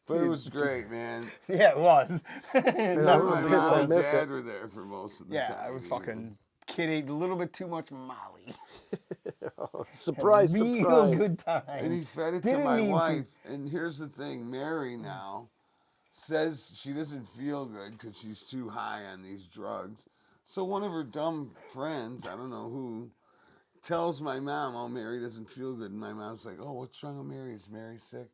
But it was great, man. Yeah, it was. My Never I mom and missed dad it. were there for most of the Yeah, time. I was even. fucking kid ate a little bit too much Molly. Surprise, Real surprise. good time. And he fed it to Didn't my need to. wife. And here's the thing, Mary now says she doesn't feel good because she's too high on these drugs. So one of her dumb friends, I don't know who, tells my mom, oh, Mary doesn't feel good. And my mom's like, oh, what's wrong with Mary? Is Mary sick?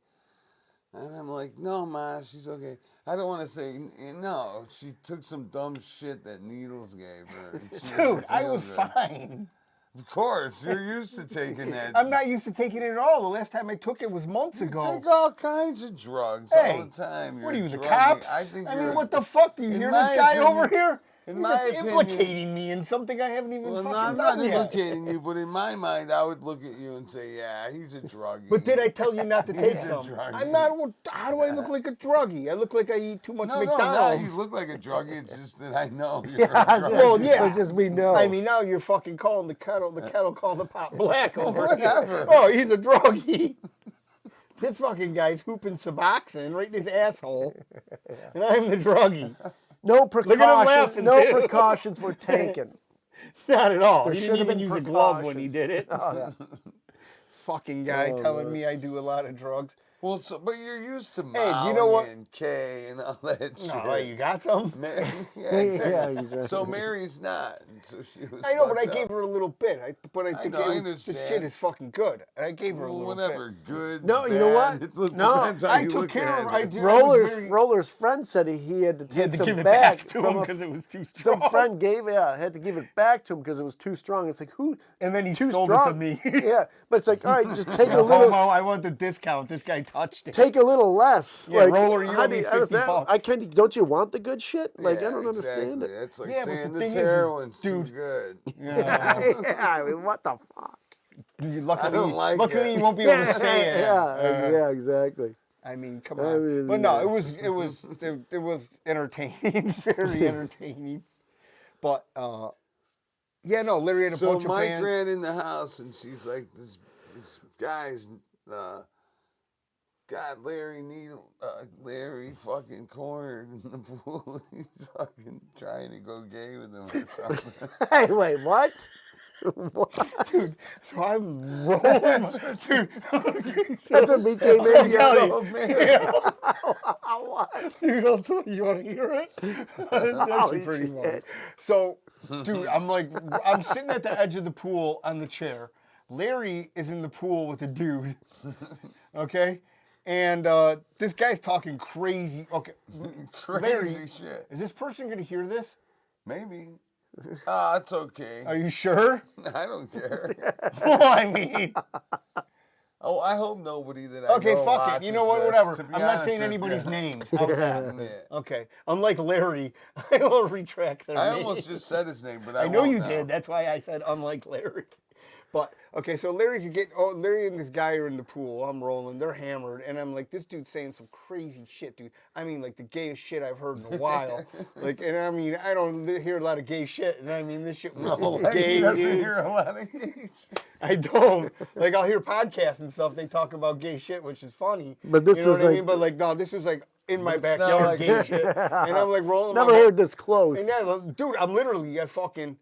And I'm like, no, Ma, she's okay. I don't want to say, no, she took some dumb shit that Needles gave her. and she doesn't Dude, I feel was good. fine. Of course, you're used to taking that. I'm not used to taking it at all. The last time I took it was months ago. Take all kinds of drugs Hey, all the time. what are You're you, the druggy. cops? I think I you're mean, what the fuck? Do you in hear my this guy opinion- over here? in You're my just opinion- implicating me in something I haven't even Well, no, fucking I'm not done yet. implicating you, but in my mind, I would look at you and say, yeah, he's a druggie. But did I tell you not to take He's a some? druggie. I'm not. How do I look like a druggie? I look like I eat too much No, no, McDonald's. you look like a druggie. It's just that I know you're Yeah, a druggie. Well, yeah. But just we know. I mean, now you're fucking calling the kettle calling the pot black over Whatever. here. Oh, he's a druggie. This fucking guy's hooping Suboxone right in his asshole, and I'm the druggie. no at him precautions. laughing, No too. precautions were taken. Not at all. There He should didn't have even been use a glove when he precautions. did it. Oh, yeah. Fucking guy Oh, telling Lord. me I do a lot of drugs. Well, so, but you're used to Hey, Molly you know what? and Kay and all that shit. No, you got some? Mary, yeah, Yeah, exactly. exactly. So Mary's not. So she was I know, but I fucked gave up. her a little bit. But I think know, I this understand. shit is fucking good. And I gave her a Well, little whatever. bit. Good. No, you know bad, what? It look, No, depends how I you took look care at of it. I did. I was Roller's very- Roller's friend said he had to take had to some give it back back to from him a- because it was too strong. Some friend had to give it back to him because it was too strong. It's like who? And then he too sold it to strong. me. Yeah, but it's like all right, just take a Homo, little, I want the discount. This guy touched it. take a little less. Yeah, like Roller, you how owe do me how does 50 that- bucks. I can't. Don't you want the good shit? Like Yeah, I don't understand exactly. it. It's like Yeah, but saying the this thing is, heroin's dude- too good. Yeah, I mean, what the fuck? Luckily, don't like luckily it. you won't be able to say it. Yeah, exactly. I mean, come I on. mean, But no, yeah. it was entertaining, very entertaining. But yeah, no, Larry had a So bunch of Mike bands. ran in the house and she's like, this guy's got Larry fucking cornered in the pool. He's fucking trying to go gay with him or something. Hey, wait, what? Dude, so I'm rolling. Dude, That's when we came in. tell you. Old man. Dude, I'll tell you. You want to hear it? It's actually Holy pretty shit. funny. So, dude, I'm sitting at the edge of the pool on the chair. Larry is in the pool with a dude. Okay? And this guy's talking crazy. Okay. Crazy Larry, shit. is this person going to hear this? Maybe. Ah, it's okay. Are you sure? I don't care. Well, I mean, Oh, I hope nobody that I okay, know fuck it. You know what? watches Whatever. this, to be I'm not honest saying with anybody's you. names. How's that? Yeah. Okay. Unlike Larry, I will retract their I name. almost just said his name, but I I know won't you now. did. That's why I said unlike Larry. But okay, so Larry and this guy are in the pool. I'm rolling. They're hammered, and I'm like, this dude's saying some crazy shit, dude. I mean, like the gayest shit I've heard in a while. Like, and I mean, I don't hear a lot of gay shit, and I mean, this shit was Like, gay. he doesn't dude. hear a lot of gay shit. I don't. Like, I'll hear podcasts and stuff. They talk about gay shit, which is funny. But this you know was what I like- mean? But like, no, this was like in my It's not backyard like- gay shit, and I'm like rolling. Never my heard this close. And yeah, dude, I'm literally, I fucking,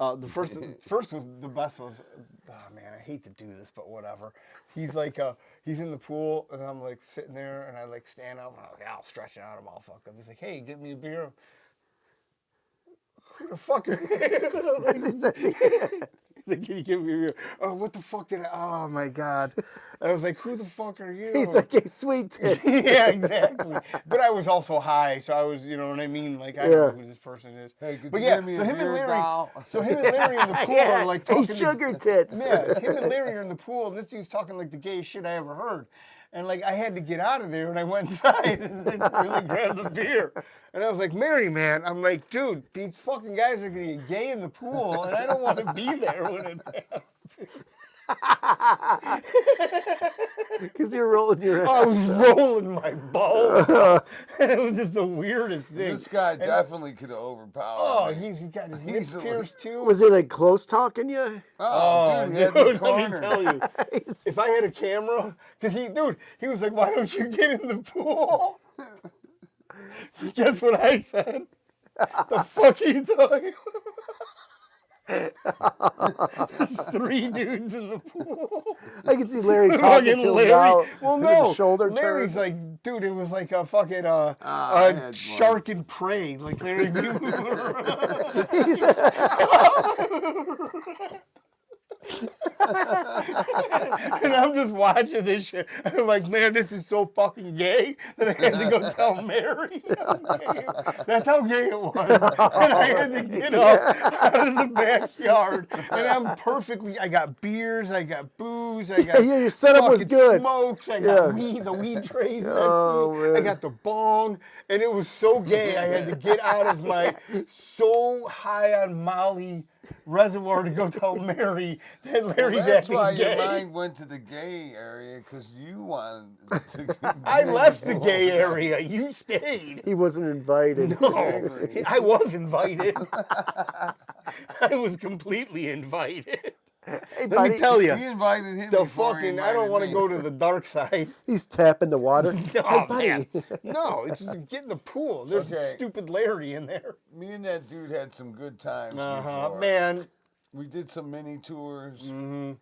the first was, the best was, oh man, I hate to do this, but whatever. He's like, he's in the pool, and I'm like sitting there, and I like stand up, and I'm like, I'll stretch it out, I'm all fucked up. He's like, hey, get me a beer. Who the fuck are you? That's exactly- He's like, can you give me a beer? Oh, what the fuck did I, oh my God. I was like, who the fuck are you? He's like, hey, sweet tits. Yeah, exactly. But I was also high, so I was, you know what I mean? Like, I don't know who this person is. Hey, could but you yeah, give me so a him and beer, Larry, doll? so him and Larry in the pool Yeah, are like hey, talking. sugar tits. Yeah, him and Larry are in the pool, and this dude's talking like the gayest shit I ever heard. And like, I had to get out of there, and I went inside and then really grabbed a beer. And I was like, Mary, man, I'm like, dude, these fucking guys are gonna get gay in the pool, and I don't want to be there when it happens. Because you're rolling your I ass. was rolling my balls. And it was just the weirdest thing. This guy definitely could have overpowered Oh, me. he's got his lips Easily. pierced too. Was he like close talking you? Oh, dude, he had me let me cornered. tell you. If I had a camera, because he was like, why don't you get in the pool? Guess what I said? The fuck are you talking about? There's 3 dudes in the pool. I can see Larry talking Fucking to him Larry. now. Well, with no. his shoulder Larry's turned. like, dude, it was like a fucking I had shark and prey. Like Larry. And I'm just watching this shit. And I'm like, man, this is so fucking gay that I had to go tell Mary. That's how gay it was. And I had to get up out of the backyard. And I got beers, I got booze, I got Yeah, your setup was fucking good. smokes, I got Yeah. the weed trays next Oh, to me. I man. got the bong. And it was so gay, I had to get out of my so high on Molly reservoir to go tell Mary that Larry's That's acting why gay. your mind went to the gay area, because you wanted to. I left the gay area. You stayed. He wasn't invited. No, Exactly. I was invited. I was completely invited. Hey, Let buddy, me tell He you, invited him. the before he fucking I don't invited want to me. go to the dark side. he's tapping the water. Hey, Oh buddy. man, no, it's just get in the pool. There's Okay. stupid Larry in there. Me and that dude had some good times. before. Man. We did some mini tours. Mm-hmm.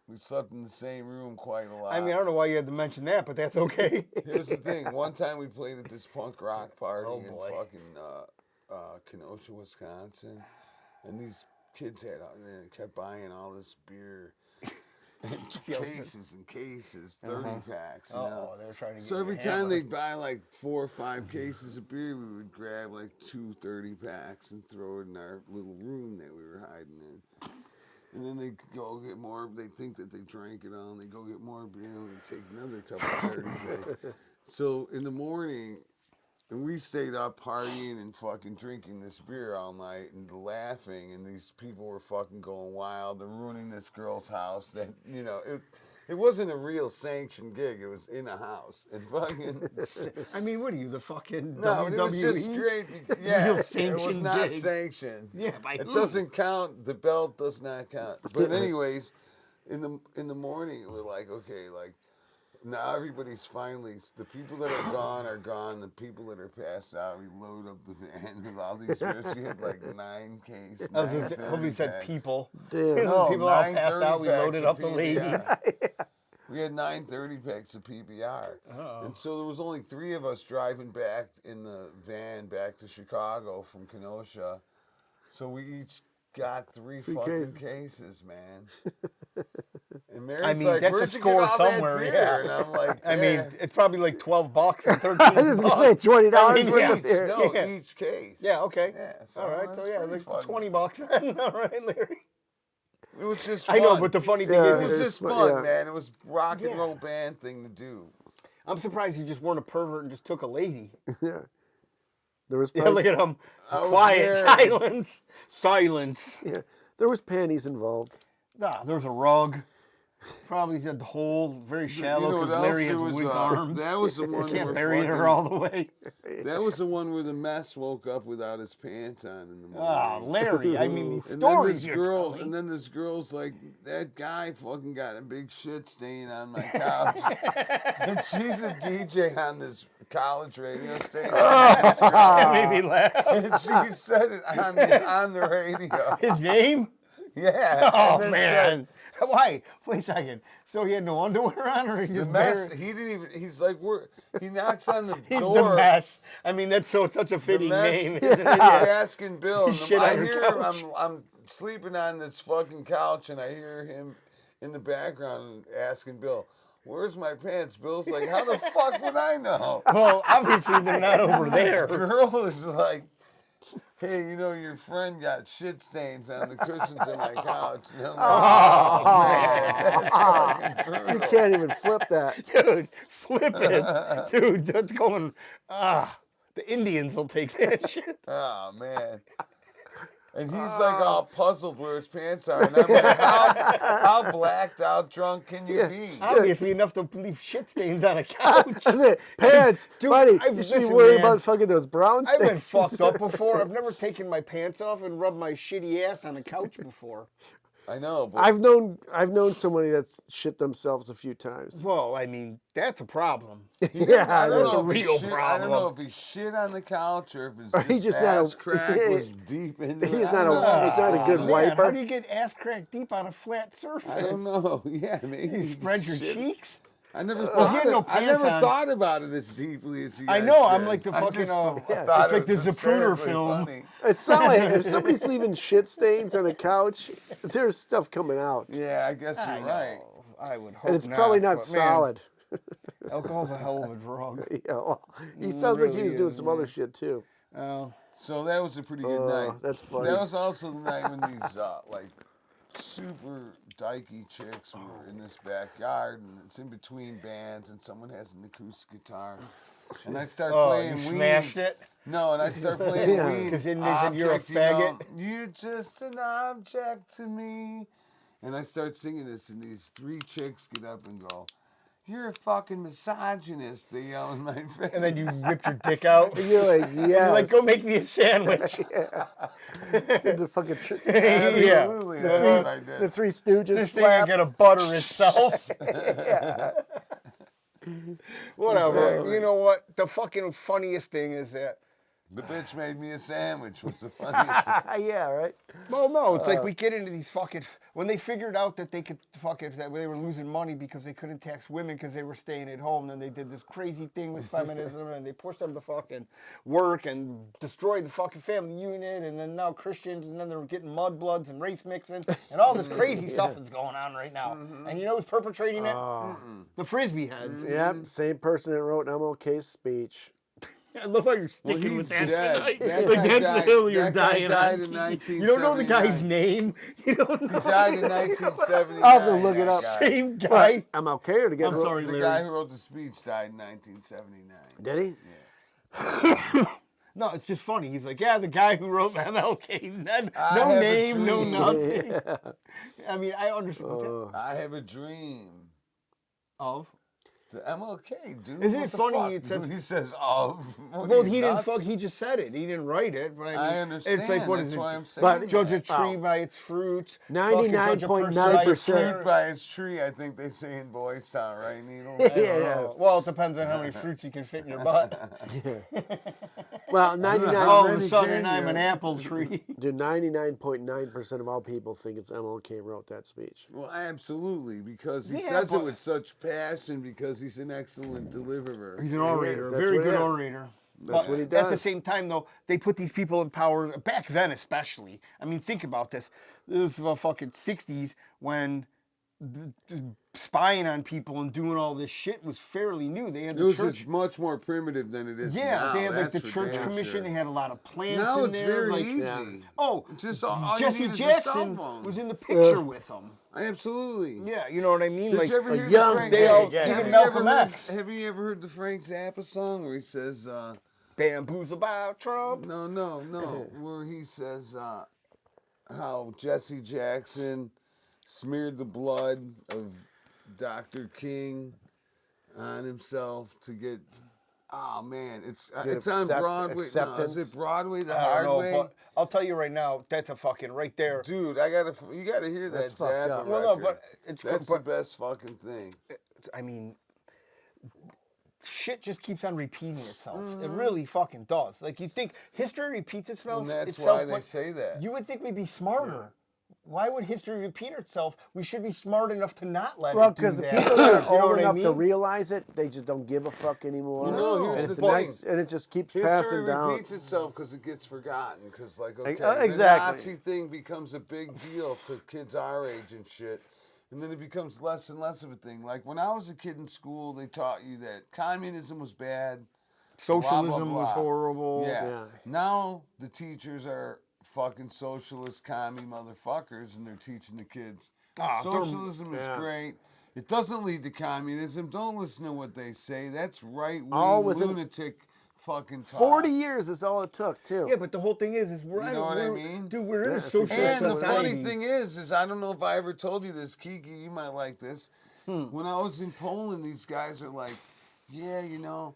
We slept in the same room quite a lot. I mean, I don't know why you had to mention that, but that's okay. Here's the thing. One time we played at this punk rock party Oh, in boy. fucking Kenosha, Wisconsin, and these kids they kept buying all this beer, and cases and cases, 30 packs. You know? Oh, they were trying to get So you every to time hammer. they'd buy like 4 or 5 cases of beer, we would grab like 2 30 packs and throw it in our little room that we were hiding in. And then they go get more. They think that they drank it all, and they go get more beer and take another couple of 30 packs. So in the morning, and we stayed up partying and fucking drinking this beer all night and laughing, and these people were fucking going wild. They're ruining this girl's house. That it wasn't a real sanctioned gig. It was in a house and fucking. I mean, what are you, the fucking No, WWE? it was just great. Yeah, it was sanctioned not gig. sanctioned. Yeah, by it who? doesn't count. The belt does not count. But anyways, in the morning, we're like, okay, like now everybody's finally the people that are gone. The people that are passed out, we load up the van with all these beers. We had like 9 cases. I was gonna say, hope he said people. Damn. No, People all 9 passed 30 out. We packs loaded of up the ladies. PBR. We had 9 30 packs of PBR. Uh-oh. And so there was only 3 of us driving back in the van back to Chicago from Kenosha. So we each got 3 fucking cases, man. And Mary's I mean, like, that's a where'd you score get all that somewhere, beer? yeah. And I'm like, I mean, yeah. it's probably like $12 and 13 I was going to say $20 I mean, worth yeah. of beer. No, Yeah. each case. Yeah, okay. Yeah, so All right, that's so yeah, pretty like fun. $20 then. All right, Larry. It was just fun. I know, but the funny thing Yeah, It is, was it's just fun, fun, yeah. man. It was rock and Yeah. roll band thing to do. I'm surprised you just weren't a pervert and just took a lady. Yeah. There was Yeah, probably, look at him. I was Quiet, there. silence, silence. yeah, there was panties involved. Nah, there's a rug. Probably the hole very shallow what because else? Larry has There was, weak arms. that was the one Can't where bury her fucking- all the way. That was the one where the mess woke up without his pants on in the morning. Ah, Larry. I mean, these and then stories this you're girl, telling. and then this girl's like, that guy fucking got a big shit stain on my couch. And she's a DJ on this college radio station. That made me laugh. And she said it on the radio. His name? Yeah. Oh and then man. Why? Wait a second. So he had no underwear on, or he The just mess. bare- He didn't even. He's like, he knocks on the He's door. the mess. I mean, that's such a fitting mess. name, He's isn't it? asking Bill. He shit I on her hear him. couch. I'm sleeping on this fucking couch, and I hear him in the background asking Bill, "Where's my pants?" Bill's like, "How the fuck would I know?" Well, obviously they're not over there. Girl is like, "Hey, you know your friend got shit stains on the cushions of my couch." And I'm like, man, that's fucking brutal. You can't even flip that. Dude, flip it. Dude, that's going, the Indians will take that shit. Oh man. And he's like all puzzled where his pants are. And I'm like, how blacked out drunk can you be? Obviously enough to leave shit stains on a couch. That's it. Pants. Dude, Buddy, you should be listen, worried man. about fucking those brown I've stains. been fucked up before. I've never taken my pants off and rubbed my shitty ass on a couch before. I know, but I've known somebody that's shit themselves a few times. Well, I mean, that's a problem. Yeah, I don't that's know a if he real shit- I don't know problem. if he shit on the couch or if his Or he's just not a- ass crack was deep into it. He's I not don't know. he's not a good Man, wiper. how do you get ass crack deep on a flat surface? I don't know. Yeah, maybe. You spread your shit. cheeks? I never you thought. had no I pants never on. thought about it as deeply as you I guys know, I'm did. like the I fucking, just yeah, thought it's it like the was Zapruder hysterically film. funny. It's not like if somebody's leaving shit stains on a couch, there's stuff coming out. Yeah, I guess you're right. I would hope And it's probably not but, man, solid. Alcohol's a hell of a drug. Yeah, well, he sounds like he really was doing is, some man. other shit too. So that was a pretty good night. That's funny. That was also the night when these like super dykey chicks were in this backyard, and it's in between bands, and someone has an acoustic guitar, and I start playing you Weed. smashed it? No, and I start playing Yeah. Weed. 'Cause then they said you're a Object, you know, faggot? You're just an object to me. And I start singing this, and these three chicks get up and go, "You're a fucking misogynist," they yell in my face. And then you whipped your dick out. And you're like, You're yes. like, go make me a sandwich. Did the fucking Yeah. Absolutely, that's what I did. the Three Stooges This thing slap. ain't gonna butter itself. Whatever. Exactly. You know what? The fucking funniest thing is that. The bitch made me a sandwich was the funniest thing. Yeah, right. Well, no, it's like we get into these fucking. When they figured out that they could that they were losing money because they couldn't tax women because they were staying at home, then they did this crazy thing with feminism and they pushed them to fucking work and destroyed the fucking family unit, and then now Christians, and then they're getting mudbloods and race mixing, and all this crazy stuff is going on right now. And you know who's perpetrating it? The Frisbee heads. Yep, same person that wrote MLK's speech. I love how you're sticking with he's that dead. tonight. That Like guy that's died- the hill you're that guy dying died on. in Kiki. You don't know the guy's 1979. name. You don't know. He died in 1979. I'll have to look it that up. guy. Same guy. MLK or to get I'm sorry, The Larry. guy who wrote the speech died in 1979. Did he? No, it's just funny. He's like, yeah, the guy who wrote MLK. No have a name, no dream. nothing. I mean, I understand. I have a dream. Of? The MLK, dude. Isn't what it the funny fuck? it says- He says, "Oh." What, Well, are you he didn't nuts? fuck. He just said it. He didn't write it. But I, mean, I understand. It's like what That's is it? why I'm saying But Judge a that. tree by its fruits. fucking judge a person by its 99.9%. fruit. Fruit by its tree, I think they say in Boys Town, right, Needle? Yeah. Well, it depends on how many fruits you can fit in your butt. Well, 99. All of a Randy sudden, King, I'm an yeah. apple tree. Dude, 99.9% of all people think it's MLK wrote that speech. Well, absolutely, because he Yeah, says it but- with such passion because he's an excellent deliverer. He's an orator, a That's very what good it is. orator. That's But what he At the does. same time, though, they put these people in power, back then especially. I mean, think about this. This was the fucking 60s when spying on people and doing all this shit was fairly new. They had It the was church. just much more primitive than it is Yeah, now. they had like that's the for church damn commission. sure. They had a lot of plants Now in it's there. very like, easy. Oh, Just all Jesse you need is a cell Jackson phone. was in the picture with them. Absolutely. Yeah, you know what I mean? Did like, you ever hear young the Frank? Jesse Dale- Jackson. even you Malcolm ever heard- X. Have you ever heard the Frank Zappa song where he says, bamboos about Trump. no, where he says how Jesse Jackson smeared the blood of Dr. King on himself to get. Oh man, it's on Broadway. No, acceptance. is it Broadway? The I Hard don't know, Way? but I'll tell you right now, that's a fucking right there. Dude, you gotta hear that That's fucked Zappa up. record. Well, no, but it's That's but, the best fucking thing. I mean, shit just keeps on repeating itself. It really fucking does. Like you think history repeats itself. And that's itself, why they but say that. You would think we'd be smarter. Why would history repeat itself? We should be smart enough to not let Well, it do because the that. people that You are know old what I enough to mean? realize it, they just don't give a fuck anymore. No, here's and it's the a thing. nice, and it just keeps History passing down. repeats itself because it gets forgotten. Because like, okay, exactly. the Nazi thing becomes a big deal to kids our age and shit, and then it becomes less and less of a thing. Like when I was a kid in school, they taught you that communism was bad, Socialism blah, blah, was blah. horrible. Yeah. Now the teachers are fucking socialist, commie motherfuckers, and they're teaching the kids socialism is great. It doesn't lead to communism. Don't listen to what they say. That's right-wing All within- lunatic fucking talk. 40 years is all it took, too. Yeah, but the whole thing is we're You in know what I we're- mean? Dude, we're in Yeah, a it's social exactly And the society. funny thing is I don't know if I ever told you this, Kiki, you might like this. When I was in Poland, these guys are like, yeah, you know,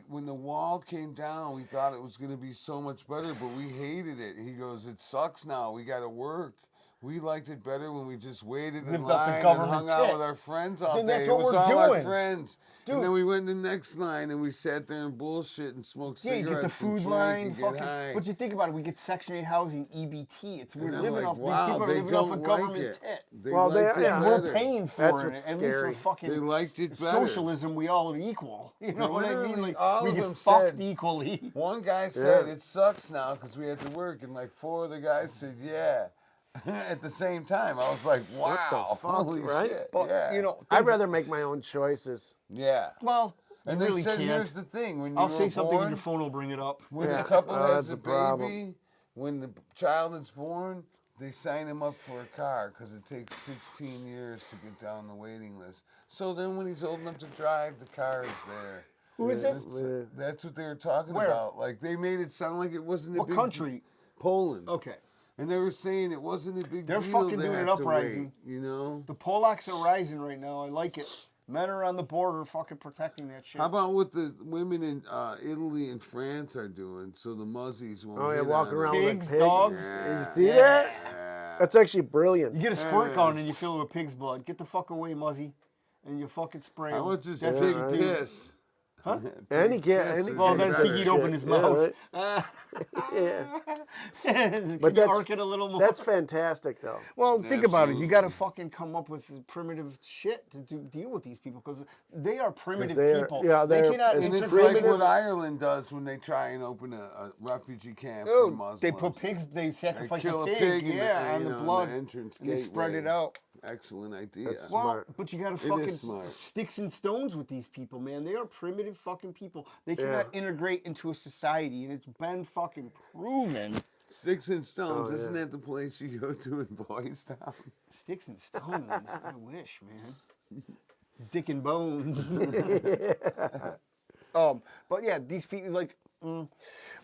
when the wall came down, we thought it was going to be so much better, but we hated it. He goes, it sucks now. We got to work. We liked it better when we just waited in Lived off the line and government hung out tit. with our friends all Then day. that's It what was we're all our doing. friends. Dude. And then we went in the next line and we sat there and bullshit and smoked Yeah, you cigarettes get the food and drank line, and get fucking. high. But you think about it, we get Section 8 housing, EBT. It's we're And I'm living like, off. wow, these people are they living off a don't government like it. tit. They Well, they- liked it yeah. We're better. paying for That's it. what's At least we're scary. fucking. They liked it better. Socialism, we all are equal. You know what I mean? Literally, Like, all we of get them fucked said- equally. One guy said, Yeah. it sucks now because we have to work, and like 4 other guys said, yeah. At the same time, I was like, wow, fuck, holy right? shit. But yeah. you know, I'd things- rather make my own choices. Yeah. Well, And you they really said, can't. here's the thing. When you I'll were say something born, and your phone will bring it up. when Yeah. the couple Oh, has that's a the problem. baby, when the child is born, they sign him up for a car because it takes 16 years to get down the waiting list. So then when he's old enough to drive, the car is there. Who is this? That's what they were talking Where? about. Like, they made it sound like it wasn't a What big country? Poland. Okay. And they were saying it wasn't a big They're deal. fucking to doing have an to uprising. wait, you know? The Polacks are rising right now. I like it. Men are on the border fucking protecting that shit. How about what the women in Italy and France are doing so the muzzies won't Oh, yeah, hit walking on around them? with Pigs, like pigs. dogs? You see that? Yeah. That's actually You brilliant. get a squirt Yeah. gun and you fill it with pig's blood. Get the fuck away, Muzzy. And you fucking spray I him. want just That's pig what you do. piss. Huh? And he can't. piss And he or Well, can't then better. Kiki'd open his Yeah, mouth. right. Yeah. Can But you that's- arc it a little more? That's fantastic, though. Well, think about it. You Absolutely. got to fucking come up with primitive shit to deal with these people because they are primitive they are- people. yeah, they they're- cannot. it's And it's primitive. like what Ireland does when they try and open a refugee camp for Dude, Muslims. they put pigs. They They sacrifice kill a a pig, pig in yeah, the, on you the know, in blood, the entrance and they spread it gateway. out. Excellent idea. That's- Well, Smart. but you got to is fucking smart. sticks and stones with these people, man. They are primitive fucking people. They cannot integrate into a society, and it's been fucking proven. Sticks and Stones, Oh, isn't yeah. that the place you go to in Boys Town? Sticks and stones. I wish, man. Dick and bones. But yeah, these people like.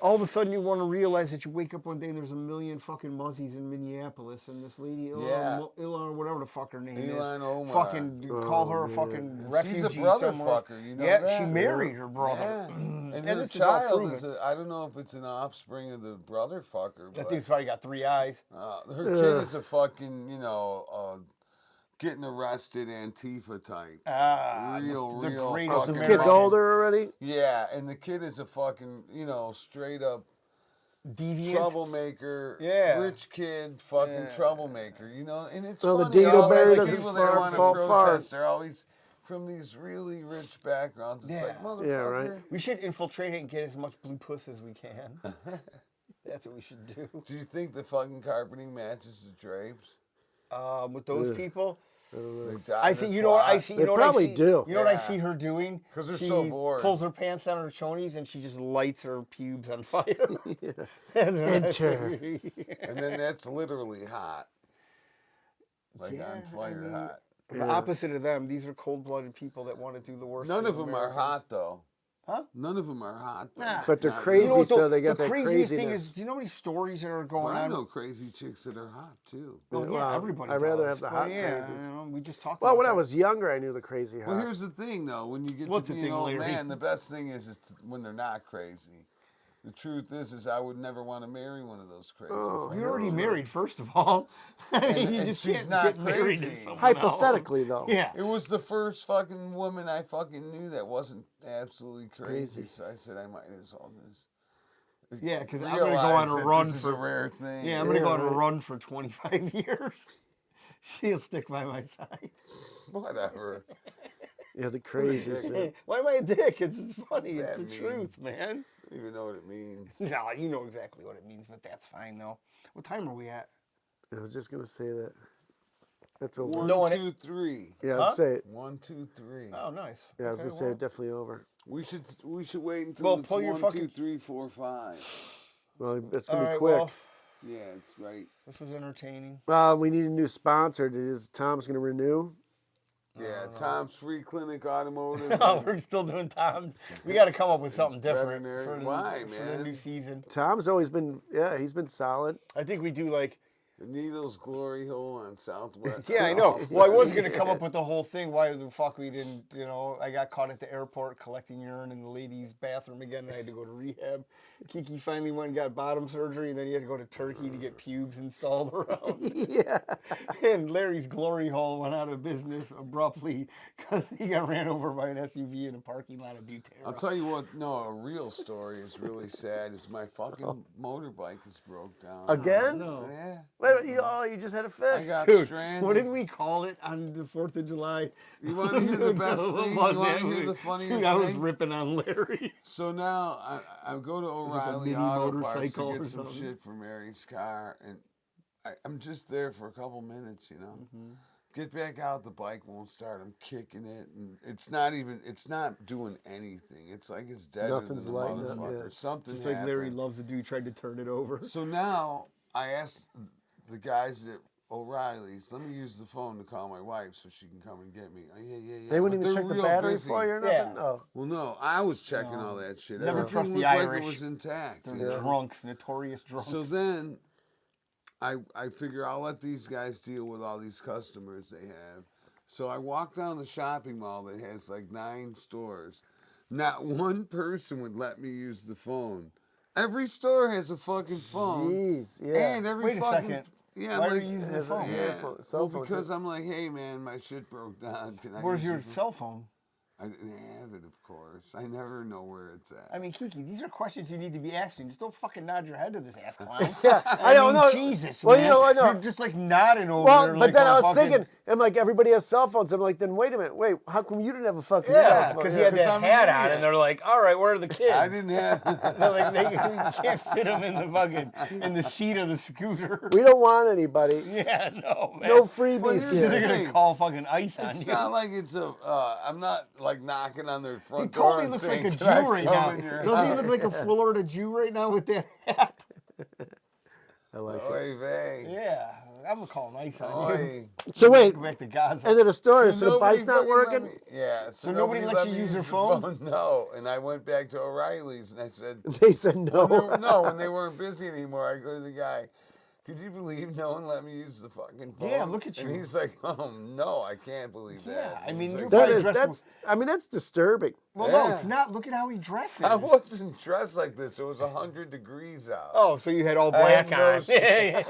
All of a sudden, you want to realize that you wake up one day and there's a million fucking muzzies in Minneapolis, and this lady, Yeah. Ilan, or whatever the fuck her name Ilan is, Omar. fucking call her a fucking refugee. She's a brother somewhere. fucker, you know Yeah, that? she married her brother. Yeah. And And her this is all child proven. is, I don't know if it's an offspring of the brother fucker, That but thing's probably got 3 eyes. her kid is a fucking, getting arrested Antifa type. real the fucking. greatest The American. kid's older already? Yeah, and the kid is a fucking, straight up Deviant. troublemaker, Yeah. rich kid, fucking troublemaker, and it's Well, the funny, all dingleberry these doesn't people that fart, want to fall far. protest, they're always from these really rich backgrounds. It's like, Yeah. motherfucker. Yeah, right. We should infiltrate it and get as much blue puss as we can. That's what we should do. Do you think the fucking carpeting matches the drapes? With those people, They dye I the think you know what I twat? see. They You know what probably I see? do. You know what I Yeah. see her doing? 'Cause they're she so bored. Pulls her pants down her chonies and she just lights her pubes on fire. Enter. And then that's literally hot. Like Yeah, on fire I mean, hot. The opposite of them. These are cold-blooded people that want to do the worst. None to of them are Americans. hot though. Huh? None of them are hot. Though. Nah. But they're Not crazy, You know what, so though? they got the that craziest thing craziness. is, do you know how many stories that are But going I on? know crazy chicks that are hot too. Well, yeah, Well, everybody. I'd rather does. have the But hot yeah, crazies. we just talked. Well, about when I that. was younger, I knew the crazy Well, hot. here's the thing though. When you get What's to the be an thing, old Larry? man, the best thing is when they're not crazy. The truth is I would never want to marry one of those crazy. Oh, You're already married, first of all. I mean, you and just she's can't not get married to crazy. someone Hypothetically, though. else. Yeah. It was the first fucking woman I fucking knew that wasn't absolutely crazy. Crazy. So I said I might as well just. Yeah, because I'm gonna go on a realize that run this is for a rare thing. Yeah, I'm gonna go on a right. run for 25 years. She'll stick by my side. Whatever. Yeah, the craziest. man. Why am I a dick? It's funny. What's It's the that mean? truth, man. I don't even know what it means. No, you know exactly what it means, but that's fine though. What time are we at? I was just gonna say that. That's over. One, No one- 2, 3. Yeah, Huh? I'll say it. 1, 2, 3. Oh, nice. Yeah, I was Okay, gonna say well, it definitely over. We should wait until Well, it's pull your 1, fucking- 2, 3, 4, 5. Well, it's all gonna be right, quick. well, Yeah, it's right. this was entertaining. We need a new sponsor. Tom's gonna renew. Yeah, Tom's Free Clinic Automotive. No, we're still doing Tom. We got to come up with something different Veterinary. for the, Why, for the man? new season. Tom's always been, yeah, he's been solid. I think we do like. The Needles Glory Hole on Southwest. Yeah, I know. Well, I was going to come up with the whole thing. Why the fuck we didn't, I got caught at the airport collecting urine in the ladies' bathroom again, and I had to go to rehab. Kiki finally went and got bottom surgery, and then he had to go to Turkey to get pubes installed around. Yeah. And Larry's Glory Hole went out of business abruptly because he got ran over by an SUV in a parking lot of Butera. I'll tell you what, no, a real story is really sad. Is my fucking motorbike is broke down. Again? No. Yeah. Wait, you just had a fit. I got Dude, stranded. what did we call it on the 4th of July? You want to hear the best thing? You want to hear the funniest I was thing? ripping on Larry. So now I go to O'Reilly mini Auto Parts motorcycle to or get some something. shit for Mary's car, and I'm just there for a couple minutes, Get back out, the bike won't start. I'm kicking it, and it's not doing anything. It's like it's dead Nothing's than the lighting up, motherfucker. yeah. Something Just like Larry happened. loves to do, he tried to turn it over. So now I asked the guys at O'Reilly's, let me use the phone to call my wife so she can come and get me. Oh, yeah. They wouldn't But even they're check the real battery busy. for you or nothing? Yeah. Oh. Well, no, I was checking all that shit. Never Everything trust the looked like Irish. it was intact. They're you know? drunks, notorious drunks. So then I figure I'll let these guys deal with all these customers they have. So I walk down the shopping mall that has like 9 stores. Not one person would let me use the phone. Every store has a fucking phone. Jeez, yeah. And every Wait a fucking second. yeah, Why I'm are like, you using the has a- phone? yeah. yeah. Cell Well, phone, because too. I'm like, hey man, my shit broke down. Can I Where's use your phone? cell phone? I didn't have it, of course. I never know where it's at. I mean, Kiki, these are questions you need to be asking. Just don't fucking nod your head to this ass clown. Yeah, I don't know. Jesus, Well, man. you know, I know. You're just like nodding over Well, there. but like then a I was fucking- thinking, I'm like, everybody has cell phones. I'm like, then wait a minute. Wait, how come you didn't have a fucking Yeah, cell phone? because he had that I'm an hat on, idiot. and they're like, all right, where are the kids? I didn't have. They're like, you can't fit them in the fucking, in the seat of the scooter. We don't want anybody. Yeah, no, man. No freebies Well, here's here. the They're going thing. to call fucking ICE on It's you. not like it's a. I'm not like knocking on their front He door. totally and looks saying, like a "Can I Jew right come now. in your Doesn't he house?" look like a Florida Jew right now with that hat? I like it. Oy vey. Yeah, I'm going to call him ICE on you. Oy. So wait, Go back to Gaza. end of the story. So the nobody bike's not fucking let working? me- Yeah. So nobody let you me use their the phone? No. And I went back to O'Reilly's and I said, They said no. when they weren't busy anymore, I go to the guy. Could you believe no one let me use the fucking phone? Yeah, look at And you. he's like, oh no, I can't believe Yeah, that. I And mean, he's you're like, That probably is, dressed that's disturbing. Well, no, Yeah. it's not. Look at how he dresses. I wasn't dressed like this. It was 100 degrees out. Oh, so you had all I had black no on. shit.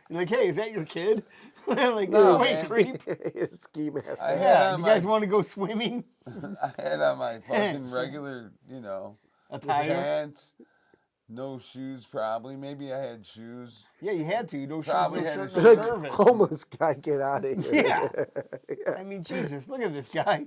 You're like, hey, is that your kid? Like, No, wait, man. creep. Ski mask. I had Yeah, on you guys my- want to go swimming? I had on my fucking regular, Attire? pants, no shoes probably. Maybe I had shoes. Yeah, you had to. No shoes, Probably no had shirt, a no Like, service. homeless guy, get out of here. Yeah. I mean, Jesus, look at this guy.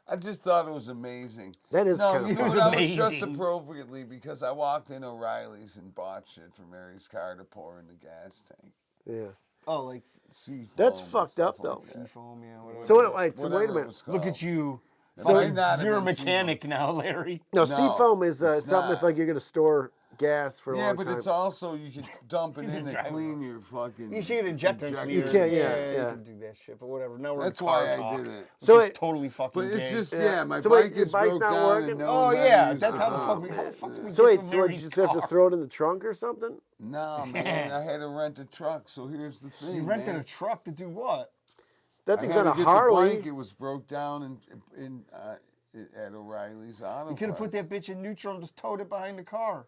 I just thought it was amazing. That is No, kind you of know fun. what? I was dressed amazing. appropriately because I walked in O'Reilly's and bought shit for Mary's car to pour in the gas tank. Yeah. Oh, like Seafoam That's and fucked stuff up, though. like that. seafoam, yeah, whatever. So wait, wait a Whatever it minute. was Look called. at you. It So might not have you're a been seafoam. mechanic now, Larry. No, No, seafoam is it's something if not. like you're gonna store gas for a Yeah, long but time. it's also you can dump it He's a in to driver. clean your fucking. You should get injector injector. cleaner. You can't, You yeah. can do that shit, but whatever. Now we're That's in car why I talk, did it. So which is it- totally fucking But it's gay. just Yeah. my So wait, bike your is bike's broke not down working? and no Oh one let me yeah, use that's the how the phone. fuck we. How the fuck did we So get wait, to so what, Mary's you just have to car? throw it in the trunk or something? No, man, I had to rent a truck. So here's the thing. You rented man. a truck to do what? That I thing's had on to a get the Harley. bike. It was broke down at O'Reilly's Auto. You could have put Parts. that bitch in neutral and just towed it behind the car.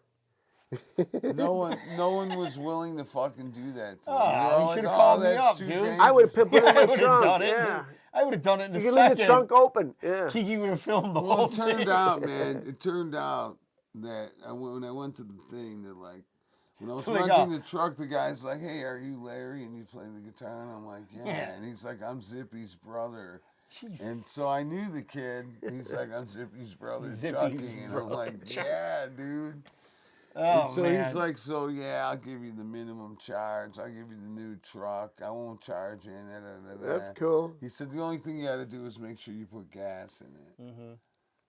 No one was willing to fucking do that. For me. Oh, They were you all should've like, called "Oh, me that's up, too dude." dangerous." I would have put it I in the would've trunk. done it. Yeah. I would have done it in a You can second. leave the trunk open. Yeah. Kiki would have filmed the Well, whole it turned thing. out, man. It turned out that when I went to the thing, that like when I was Like, renting the truck, the guy's like, "Hey, are you Larry?" And you play the guitar, and I'm like, "Yeah." Yeah. And he's like, "I'm Zippy's brother." Jesus. And so I knew the kid. He's like, "I'm Zippy's brother, Zippy's Chucky," and I'm brother, like, "Yeah, dude." Oh, And so man. he's like, "So yeah, I'll give you the minimum charge. I'll give you the new truck. I won't charge you." That's cool. He said, "The only thing you got to do is make sure you put gas in it."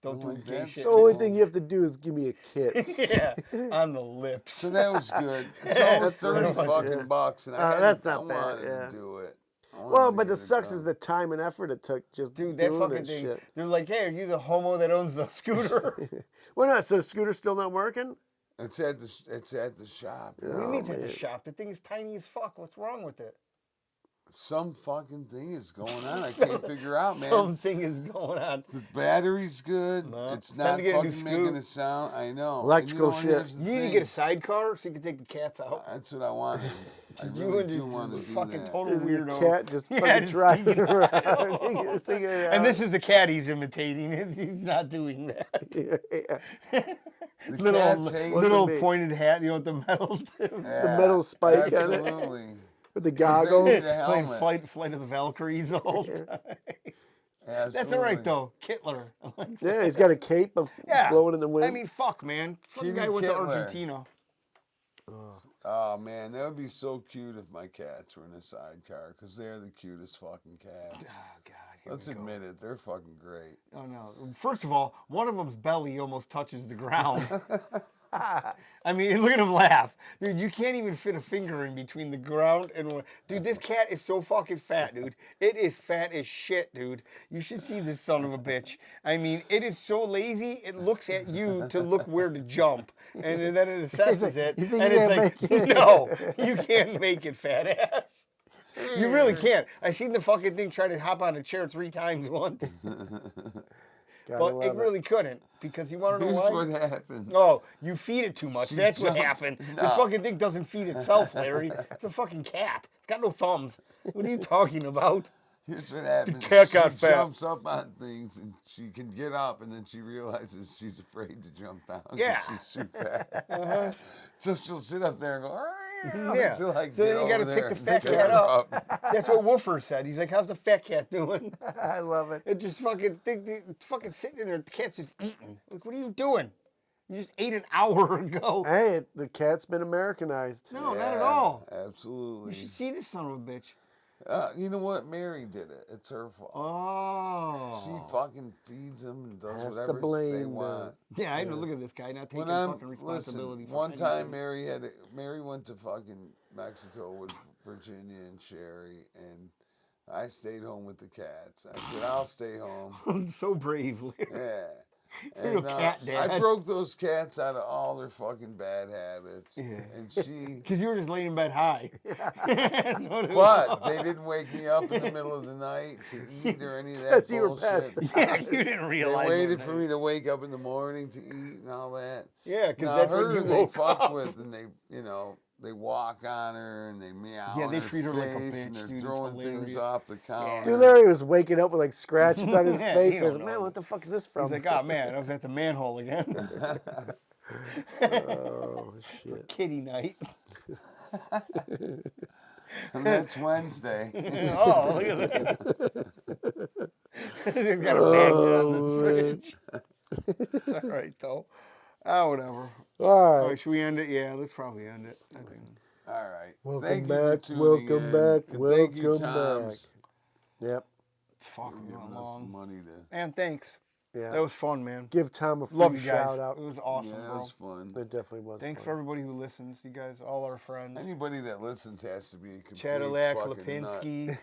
Don't do like gay that. shit. The only thing you have to do is give me a kiss. Yeah, on the lips. So that was good. So it was That's pretty 30 fucking- fucking yeah. bucks, and I That's not I bad, wanted yeah. to do it. I wanted Well, to but get the it sucks done. is the time and effort it took just Dude, that doing fucking this thing. shit. They're like, hey, are you the homo that owns the scooter? Well, not so the scooter's still not working. It's at the shop. What do you mean it's at the man. shop? The thing is tiny as fuck. What's wrong with it? Some fucking thing is going on. I can't figure out, man. Something is going on. The battery's good. No, It's it's time not to get a new fucking making scoop. a sound. I know. Electrical and shit. here's the You need to thing. get a sidecar so you can take the cats out. That's what I wanted. I You really and do your want to do fucking that. total The weirdo. cat just Yeah, fucking just driving singing around. Singing around. And this is a cat he's imitating. He's not doing that. Yeah. The little cats hate little me. pointed hat, you know, with the metal tip. Yeah, metal spike on it. absolutely. With the 'Cause they goggles. need a Playing helmet. Flight of the Valkyries the whole time. That's all right Absolutely. though. Kittler. Yeah, he's got a cape Yeah. blowing in the wind. I mean, fuck, man. Fucking Kitty guy went to Kittler. Argentina. Oh man, that would be so cute if my cats were in a sidecar, because they're the cutest fucking cats. Oh God. Here Let's we go. admit it, they're fucking great. Oh no. First of all, one of them's belly almost touches the ground. I mean, look at him laugh. Dude, you can't even fit a finger in between the ground and one. Dude, this cat is so fucking fat, dude. It is fat as shit, dude. You should see this son of a bitch. I mean, it is so lazy, it looks at you to look where to jump. And then it assesses it. You think And you it's can't like, make it? no, you can't make it, fat ass. You really can't. I seen the fucking thing try to hop on a chair 3 times once. Gotta But love it really couldn't, because you want to know Here's why? what happened. Oh, you feed it too much. She That's what jumps. happened. No. This fucking thing doesn't feed itself, Larry. It's a fucking cat. It's got no thumbs. What are you talking about? Here's what happens. cat got she fat. jumps up on things and she can get up, and then she realizes she's afraid to jump down. 'cause Yeah. She's too fat. So she'll sit up there and go, Yeah. until I So get then you gotta over pick there the and fat pick cat her up. That's what Woofer said. He's like, how's the fat cat doing? I love it. It just fucking fucking sitting in there. The cat's just eating. Like, what are you doing? You just ate an hour ago. Hey, the cat's been Americanized. No, not at Yeah, all. Absolutely. You should see this son of a bitch. You know what? Mary did it. It's her fault. Oh. She fucking feeds them and does Has to whatever blame they the- want. Yeah, I know. Look at this guy not taking When I'm fucking responsibility listen, for one time anything. Mary went to fucking Mexico with Virginia and Sherry, and I stayed home with the cats. I said I'll stay home. So brave, Larry. Yeah. You're And a cat dad. I broke those cats out of all their fucking bad habits. Yeah. And she, Because you were just laying in bed high. That's what it but was. they didn't wake me up in the middle of the night to eat or any of that Because you were bullshit. passed Yeah, you didn't They realize. waited it. for me to wake up in the morning to eat and all that. Yeah, because Now that's her when you they woke fuck up. with, and they walk on her and they meow Yeah, on they her treat her like a face, bitch, and they're dude. It's throwing things hilarious. off the counter. Dude, Larry was waking up with like scratches on his Yeah, face. he He was don't like, man, know. what the fuck is this from? He's like, oh man, I was at the manhole again. Oh, shit. Kitty night. And that's Wednesday. Oh, look at that. He's got a magnet on the fridge. All right, though. Oh, whatever. All All right. right, should we end it? Yeah, let's probably end it. I think. All right. Welcome Thank you for back, tuning welcome in. back, And thank you, welcome Toms, Yep. Fuck, for we're giving going us the long. money to. Man, thanks. Yeah. That was fun, man. Give Tom a free Love you guys. shout out. It was awesome, Yeah, that bro. was fun. It definitely was. Thanks fun. for everybody who listens. You guys, all our friends. Anybody that listens has to be a complete Cadillac, fucking nut. Lipinski,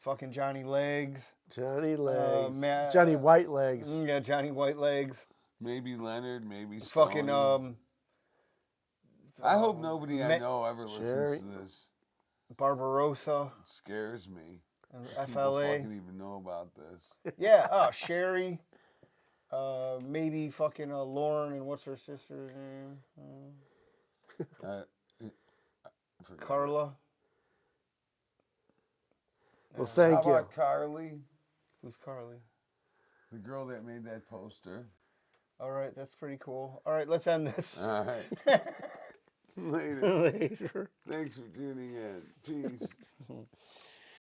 fucking Johnny Legs. Johnny Legs. Matt- Johnny White Legs. Yeah, Johnny White Legs. Maybe Leonard, maybe Fucking Stoney. I hope nobody I Ma- know ever listens Sherry. to this. Barbarossa. It scares me. And People FLA. fucking even know about this. Yeah, Sherry. Maybe fucking Lauren and what's her sister's name? I forget. Carla. Well, thank How you. about Carly, Who's Carly? the girl that made that poster? All right, that's pretty cool. All right, let's end this. All right. Later. Later. Thanks for tuning in. Peace.